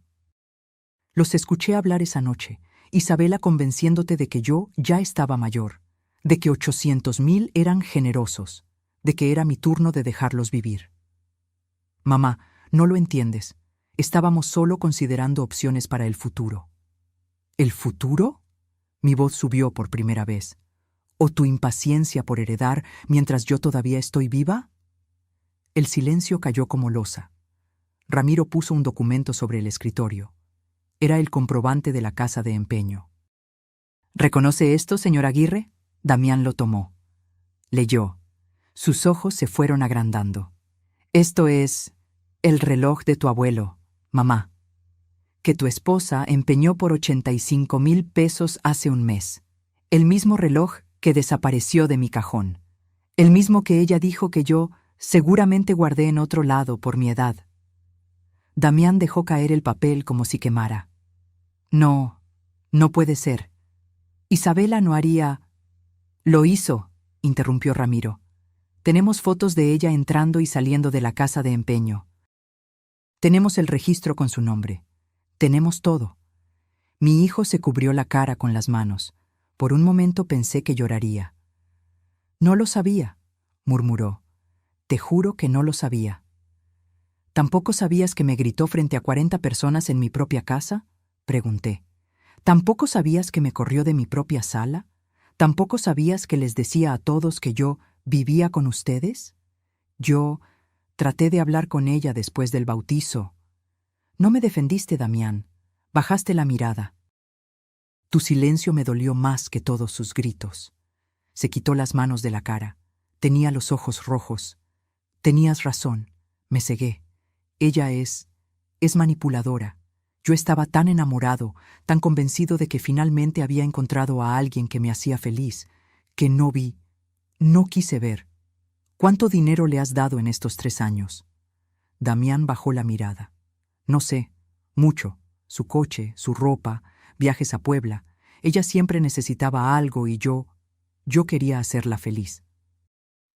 Los escuché hablar esa noche, Isabela convenciéndote de que yo ya estaba mayor, de que 800,000 eran generosos, de que era mi turno de dejarlos vivir. Mamá, no lo entiendes. Estábamos solo considerando opciones para el futuro. ¿El futuro? Mi voz subió por primera vez. ¿O tu impaciencia por heredar mientras yo todavía estoy viva? El silencio cayó como losa. Ramiro puso un documento sobre el escritorio. Era el comprobante de la casa de empeño. ¿Reconoce esto, señor Aguirre? Damián lo tomó. Leyó. Sus ojos se fueron agrandando. Esto es el reloj de tu abuelo, mamá, que tu esposa empeñó por 85,000 pesos hace un mes. El mismo reloj que desapareció de mi cajón. El mismo que ella dijo que yo seguramente guardé en otro lado por mi edad. Damián dejó caer el papel como si quemara. No puede ser. Isabela no haría... Lo hizo, interrumpió Ramiro. Tenemos fotos de ella entrando y saliendo de la casa de empeño. Tenemos el registro con su nombre. Tenemos todo. Mi hijo se cubrió la cara con las manos. Por un momento pensé que lloraría. No lo sabía, murmuró. Te juro que no lo sabía. ¿Tampoco sabías que me gritó frente a 40 personas en mi propia casa? Pregunté. ¿Tampoco sabías que me corrió de mi propia sala? ¿Tampoco sabías que les decía a todos que yo vivía con ustedes? Yo traté de hablar con ella después del bautizo. No me defendiste, Damián. Bajaste la mirada. Tu silencio me dolió más que todos sus gritos. Se quitó las manos de la cara. Tenía los ojos rojos. Tenías razón. Me cegué. Ella es manipuladora. Yo estaba tan enamorado, tan convencido de que finalmente había encontrado a alguien que me hacía feliz, que no quise ver. ¿Cuánto dinero le has dado en estos 3 años? Damián bajó la mirada. No sé, mucho. Su coche, su ropa, viajes a Puebla. Ella siempre necesitaba algo y yo quería hacerla feliz.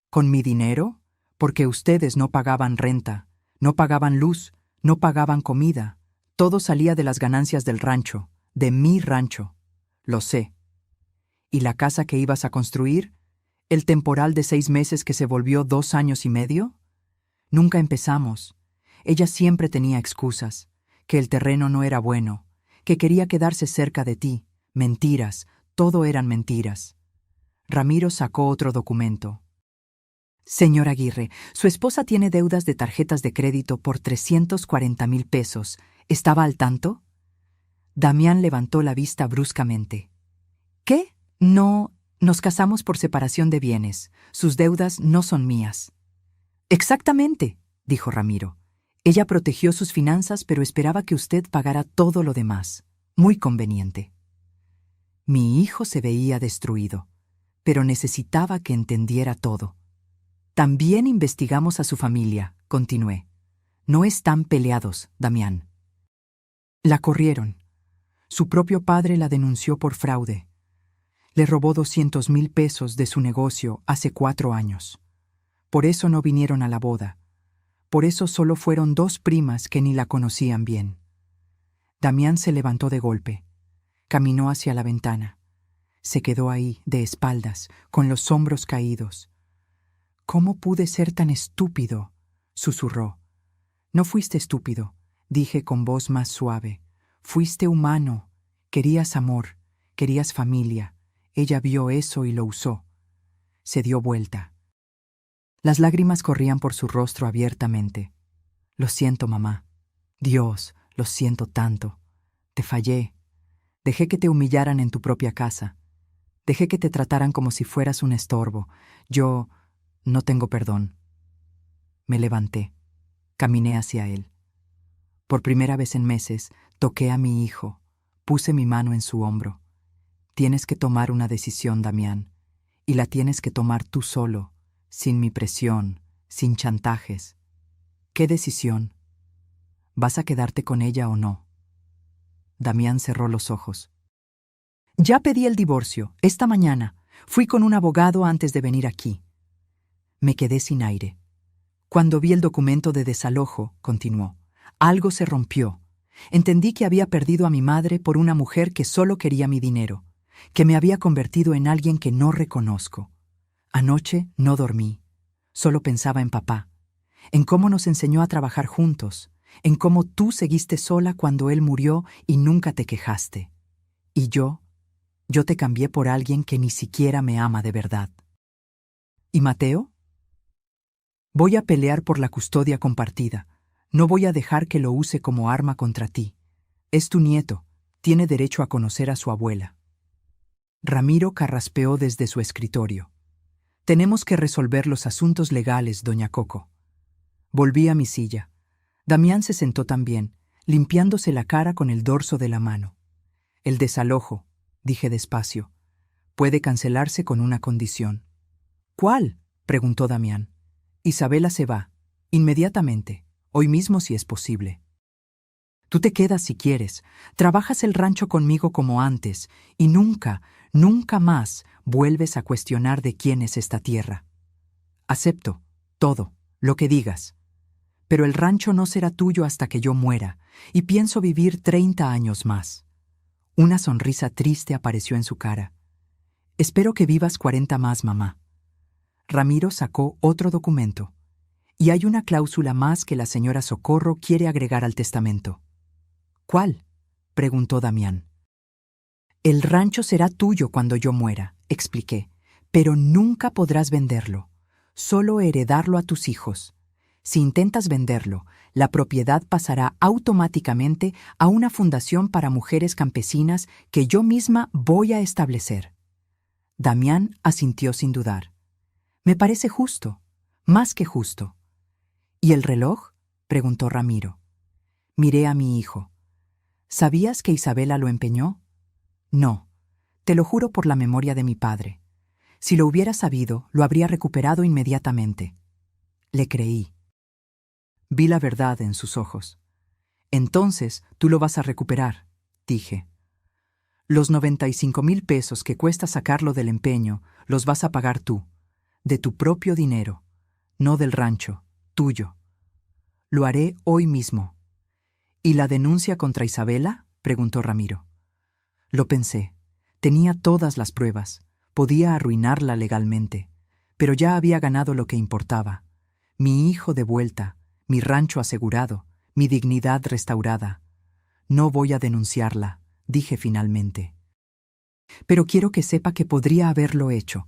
¿Con mi dinero? Porque ustedes no pagaban renta, no pagaban luz, no pagaban comida. Todo salía de las ganancias del rancho, de mi rancho. Lo sé. ¿Y la casa que ibas a construir? ¿El temporal de 6 meses que se volvió 2 años y medio? Nunca empezamos. Ella siempre tenía excusas, que el terreno no era bueno, que quería quedarse cerca de ti. Mentiras, todo eran mentiras. Ramiro sacó otro documento. Señor Aguirre, su esposa tiene deudas de tarjetas de crédito por 340,000 pesos. ¿Estaba al tanto? Damián levantó la vista bruscamente. ¿Qué? No, nos casamos por separación de bienes. Sus deudas no son mías. Exactamente, dijo Ramiro. Ella protegió sus finanzas, pero esperaba que usted pagara todo lo demás. Muy conveniente. Mi hijo se veía destruido, pero necesitaba que entendiera todo. También investigamos a su familia, continué. No están peleados, Damián. La corrieron. Su propio padre la denunció por fraude. Le robó 200,000 pesos de su negocio hace 4 años. Por eso no vinieron a la boda. Por eso solo fueron 2 primas que ni la conocían bien. Damián se levantó de golpe. Caminó hacia la ventana. Se quedó ahí, de espaldas, con los hombros caídos. ¿Cómo pude ser tan estúpido?, susurró. No fuiste estúpido, dije con voz más suave. Fuiste humano. Querías amor, querías familia. Ella vio eso y lo usó. Se dio vuelta. Las lágrimas corrían por su rostro abiertamente. Lo siento, mamá. Dios, lo siento tanto. Te fallé. Dejé que te humillaran en tu propia casa. Dejé que te trataran como si fueras un estorbo. Yo no tengo perdón. Me levanté. Caminé hacia él. Por primera vez en meses, toqué a mi hijo. Puse mi mano en su hombro. Tienes que tomar una decisión, Damián. Y la tienes que tomar tú solo, sin mi presión, sin chantajes. ¿Qué decisión? ¿Vas a quedarte con ella o no? Damián cerró los ojos. Ya pedí el divorcio, esta mañana. Fui con un abogado antes de venir aquí. Me quedé sin aire. Cuando vi el documento de desalojo, continuó, algo se rompió. Entendí que había perdido a mi madre por una mujer que solo quería mi dinero, que me había convertido en alguien que no reconozco. Anoche no dormí. Solo pensaba en papá, en cómo nos enseñó a trabajar juntos, en cómo tú seguiste sola cuando él murió y nunca te quejaste. Y yo te cambié por alguien que ni siquiera me ama de verdad. ¿Y Mateo? Voy a pelear por la custodia compartida. No voy a dejar que lo use como arma contra ti. Es tu nieto. Tiene derecho a conocer a su abuela. Ramiro carraspeó desde su escritorio. Tenemos que resolver los asuntos legales, doña Coco. Volví a mi silla. Damián se sentó también, limpiándose la cara con el dorso de la mano. El desalojo, dije despacio, puede cancelarse con una condición. ¿Cuál? Preguntó Damián. Isabela se va, inmediatamente, hoy mismo si es posible. Tú te quedas si quieres, trabajas el rancho conmigo como antes, y nunca, nunca más vuelves a cuestionar de quién es esta tierra. Acepto, todo, lo que digas. Pero el rancho no será tuyo hasta que yo muera, y pienso vivir 30 años más. Una sonrisa triste apareció en su cara. Espero que vivas 40 más, mamá. Ramiro sacó otro documento. Y hay una cláusula más que la señora Socorro quiere agregar al testamento. ¿Cuál? Preguntó Damián. El rancho será tuyo cuando yo muera, expliqué, pero nunca podrás venderlo, solo heredarlo a tus hijos. Si intentas venderlo, la propiedad pasará automáticamente a una fundación para mujeres campesinas que yo misma voy a establecer. Damián asintió sin dudar. Me parece justo, más que justo. ¿Y el reloj? Preguntó Ramiro. Miré a mi hijo. ¿Sabías que Isabela lo empeñó? No, te lo juro por la memoria de mi padre. Si lo hubiera sabido, lo habría recuperado inmediatamente. Le creí. Vi la verdad en sus ojos. Entonces, tú lo vas a recuperar, dije. Los 95,000 pesos que cuesta sacarlo del empeño, los vas a pagar tú, de tu propio dinero, no del rancho, tuyo. Lo haré hoy mismo. ¿Y la denuncia contra Isabela? Preguntó Ramiro. Lo pensé. Tenía todas las pruebas. Podía arruinarla legalmente. Pero ya había ganado lo que importaba. Mi hijo de vuelta, mi rancho asegurado, mi dignidad restaurada. No voy a denunciarla, dije finalmente. Pero quiero que sepa que podría haberlo hecho,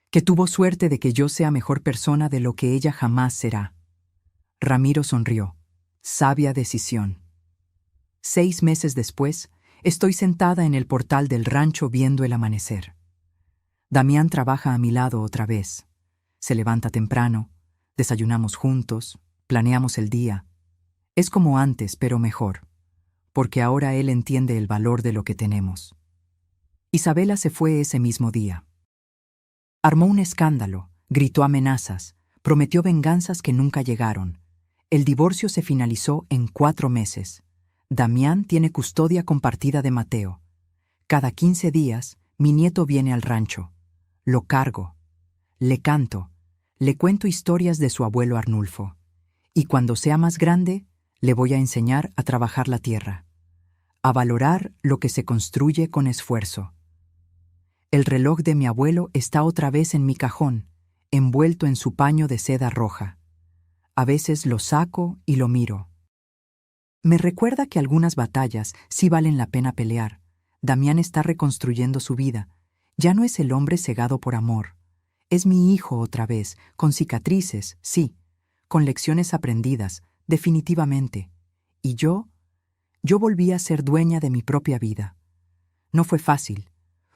que tuvo suerte de que yo sea mejor persona de lo que ella jamás será. Ramiro sonrió. Sabia decisión. 6 meses después, estoy sentada en el portal del rancho viendo el amanecer. Damián trabaja a mi lado otra vez. Se levanta temprano, desayunamos juntos, planeamos el día. Es como antes, pero mejor, porque ahora él entiende el valor de lo que tenemos. Isabela se fue ese mismo día. Armó un escándalo, gritó amenazas, prometió venganzas que nunca llegaron. El divorcio se finalizó en 4 meses. Damián tiene custodia compartida de Mateo. Cada 15 días, mi nieto viene al rancho. Lo cargo. Le canto. Le cuento historias de su abuelo Arnulfo. Y cuando sea más grande, le voy a enseñar a trabajar la tierra. A valorar lo que se construye con esfuerzo. El reloj de mi abuelo está otra vez en mi cajón, envuelto en su paño de seda roja. A veces lo saco y lo miro. Me recuerda que algunas batallas sí valen la pena pelear. Damián está reconstruyendo su vida. Ya no es el hombre cegado por amor. Es mi hijo otra vez, con cicatrices, sí, con lecciones aprendidas, definitivamente. Y yo volví a ser dueña de mi propia vida. No fue fácil.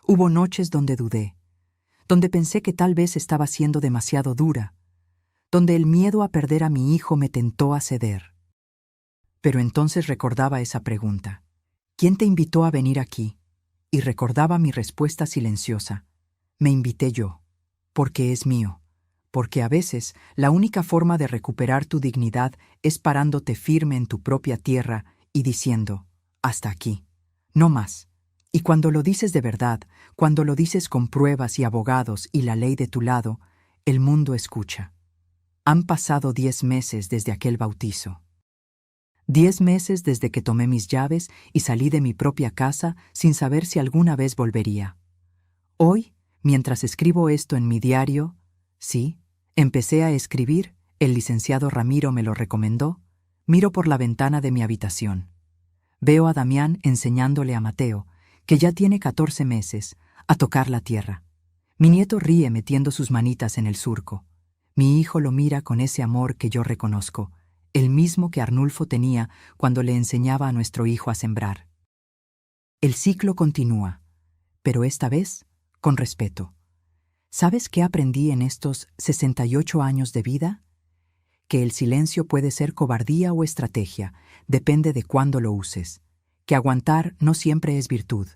Hubo noches donde dudé, donde pensé que tal vez estaba siendo demasiado dura, donde el miedo a perder a mi hijo me tentó a ceder. Pero entonces recordaba esa pregunta. ¿Quién te invitó a venir aquí? Y recordaba mi respuesta silenciosa. Me invité yo, porque es mío, porque a veces la única forma de recuperar tu dignidad es parándote firme en tu propia tierra y diciendo, hasta aquí, no más. Y cuando lo dices de verdad, cuando lo dices con pruebas y abogados y la ley de tu lado, el mundo escucha. Han pasado 10 meses desde aquel bautizo. 10 meses desde que tomé mis llaves y salí de mi propia casa sin saber si alguna vez volvería. Hoy, mientras escribo esto en mi diario, sí, empecé a escribir, el licenciado Ramiro me lo recomendó, miro por la ventana de mi habitación. Veo a Damián enseñándole a Mateo, que ya tiene 14 meses, a tocar la tierra. Mi nieto ríe metiendo sus manitas en el surco. Mi hijo lo mira con ese amor que yo reconozco, el mismo que Arnulfo tenía cuando le enseñaba a nuestro hijo a sembrar. El ciclo continúa, pero esta vez con respeto. ¿Sabes qué aprendí en estos 68 años de vida? Que el silencio puede ser cobardía o estrategia, depende de cuándo lo uses. Que aguantar no siempre es virtud.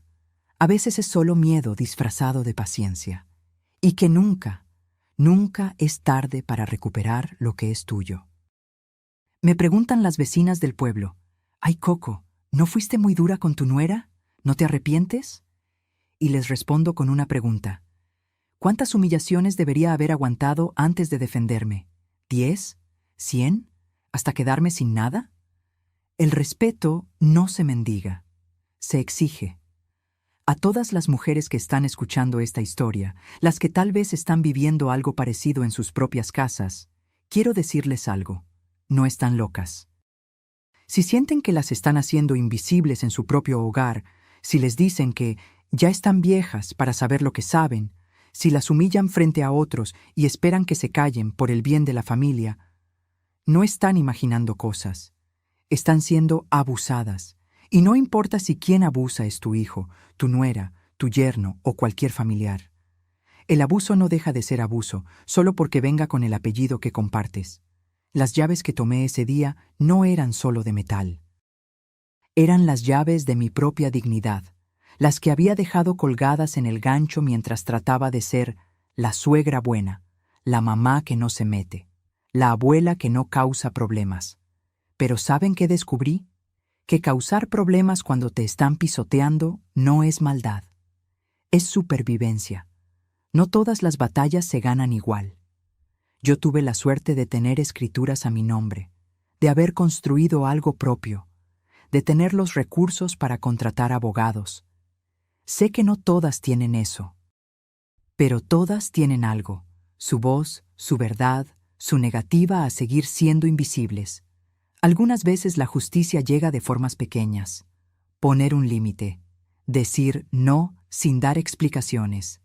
A veces es solo miedo disfrazado de paciencia. Y que nunca, nunca es tarde para recuperar lo que es tuyo. Me preguntan las vecinas del pueblo, «Ay, Coco, ¿no fuiste muy dura con tu nuera? ¿No te arrepientes?» Y les respondo con una pregunta. ¿Cuántas humillaciones debería haber aguantado antes de defenderme? ¿10? ¿100? ¿Hasta quedarme sin nada? El respeto no se mendiga, se exige. A todas las mujeres que están escuchando esta historia, las que tal vez están viviendo algo parecido en sus propias casas, quiero decirles algo. No están locas. Si sienten que las están haciendo invisibles en su propio hogar, si les dicen que ya están viejas para saber lo que saben, si las humillan frente a otros y esperan que se callen por el bien de la familia, no están imaginando cosas. Están siendo abusadas. Y no importa si quien abusa es tu hijo, tu nuera, tu yerno o cualquier familiar. El abuso no deja de ser abuso solo porque venga con el apellido que compartes. Las llaves que tomé ese día no eran solo de metal. Eran las llaves de mi propia dignidad, las que había dejado colgadas en el gancho mientras trataba de ser la suegra buena, la mamá que no se mete, la abuela que no causa problemas. Pero ¿saben qué descubrí? Que causar problemas cuando te están pisoteando no es maldad. Es supervivencia. No todas las batallas se ganan igual. Yo tuve la suerte de tener escrituras a mi nombre, de haber construido algo propio, de tener los recursos para contratar abogados. Sé que no todas tienen eso, pero todas tienen algo, su voz, su verdad, su negativa a seguir siendo invisibles. Algunas veces la justicia llega de formas pequeñas. Poner un límite, decir no sin dar explicaciones,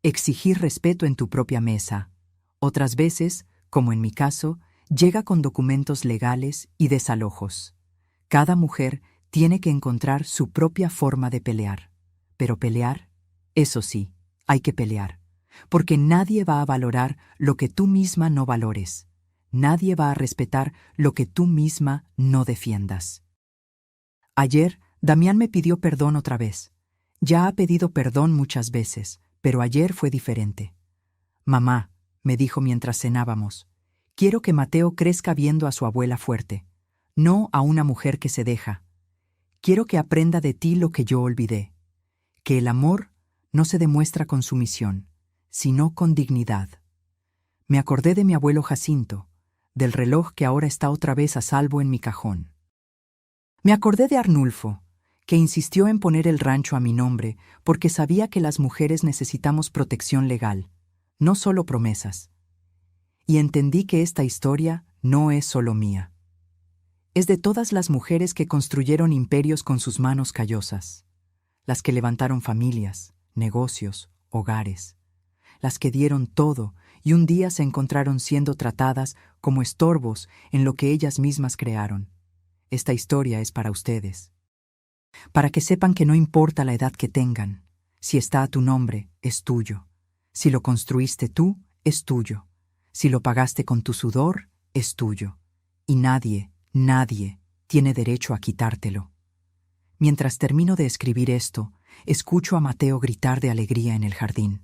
exigir respeto en tu propia mesa. Otras veces, como en mi caso, llega con documentos legales y desalojos. Cada mujer tiene que encontrar su propia forma de pelear. Pero pelear, eso sí, hay que pelear, porque nadie va a valorar lo que tú misma no valores. Nadie va a respetar lo que tú misma no defiendas. Ayer, Damián me pidió perdón otra vez. Ya ha pedido perdón muchas veces, pero ayer fue diferente. «Mamá», me dijo mientras cenábamos, «quiero que Mateo crezca viendo a su abuela fuerte, no a una mujer que se deja. Quiero que aprenda de ti lo que yo olvidé, que el amor no se demuestra con sumisión, sino con dignidad». Me acordé de mi abuelo Jacinto, del reloj que ahora está otra vez a salvo en mi cajón. Me acordé de Arnulfo, que insistió en poner el rancho a mi nombre porque sabía que las mujeres necesitamos protección legal, no solo promesas. Y entendí que esta historia no es solo mía. Es de todas las mujeres que construyeron imperios con sus manos callosas, las que levantaron familias, negocios, hogares, las que dieron todo y un día se encontraron siendo tratadas como estorbos en lo que ellas mismas crearon. Esta historia es para ustedes. Para que sepan que no importa la edad que tengan, si está a tu nombre, es tuyo. Si lo construiste tú, es tuyo. Si lo pagaste con tu sudor, es tuyo. Y nadie tiene derecho a quitártelo. Mientras termino de escribir esto, escucho a Mateo gritar de alegría en el jardín.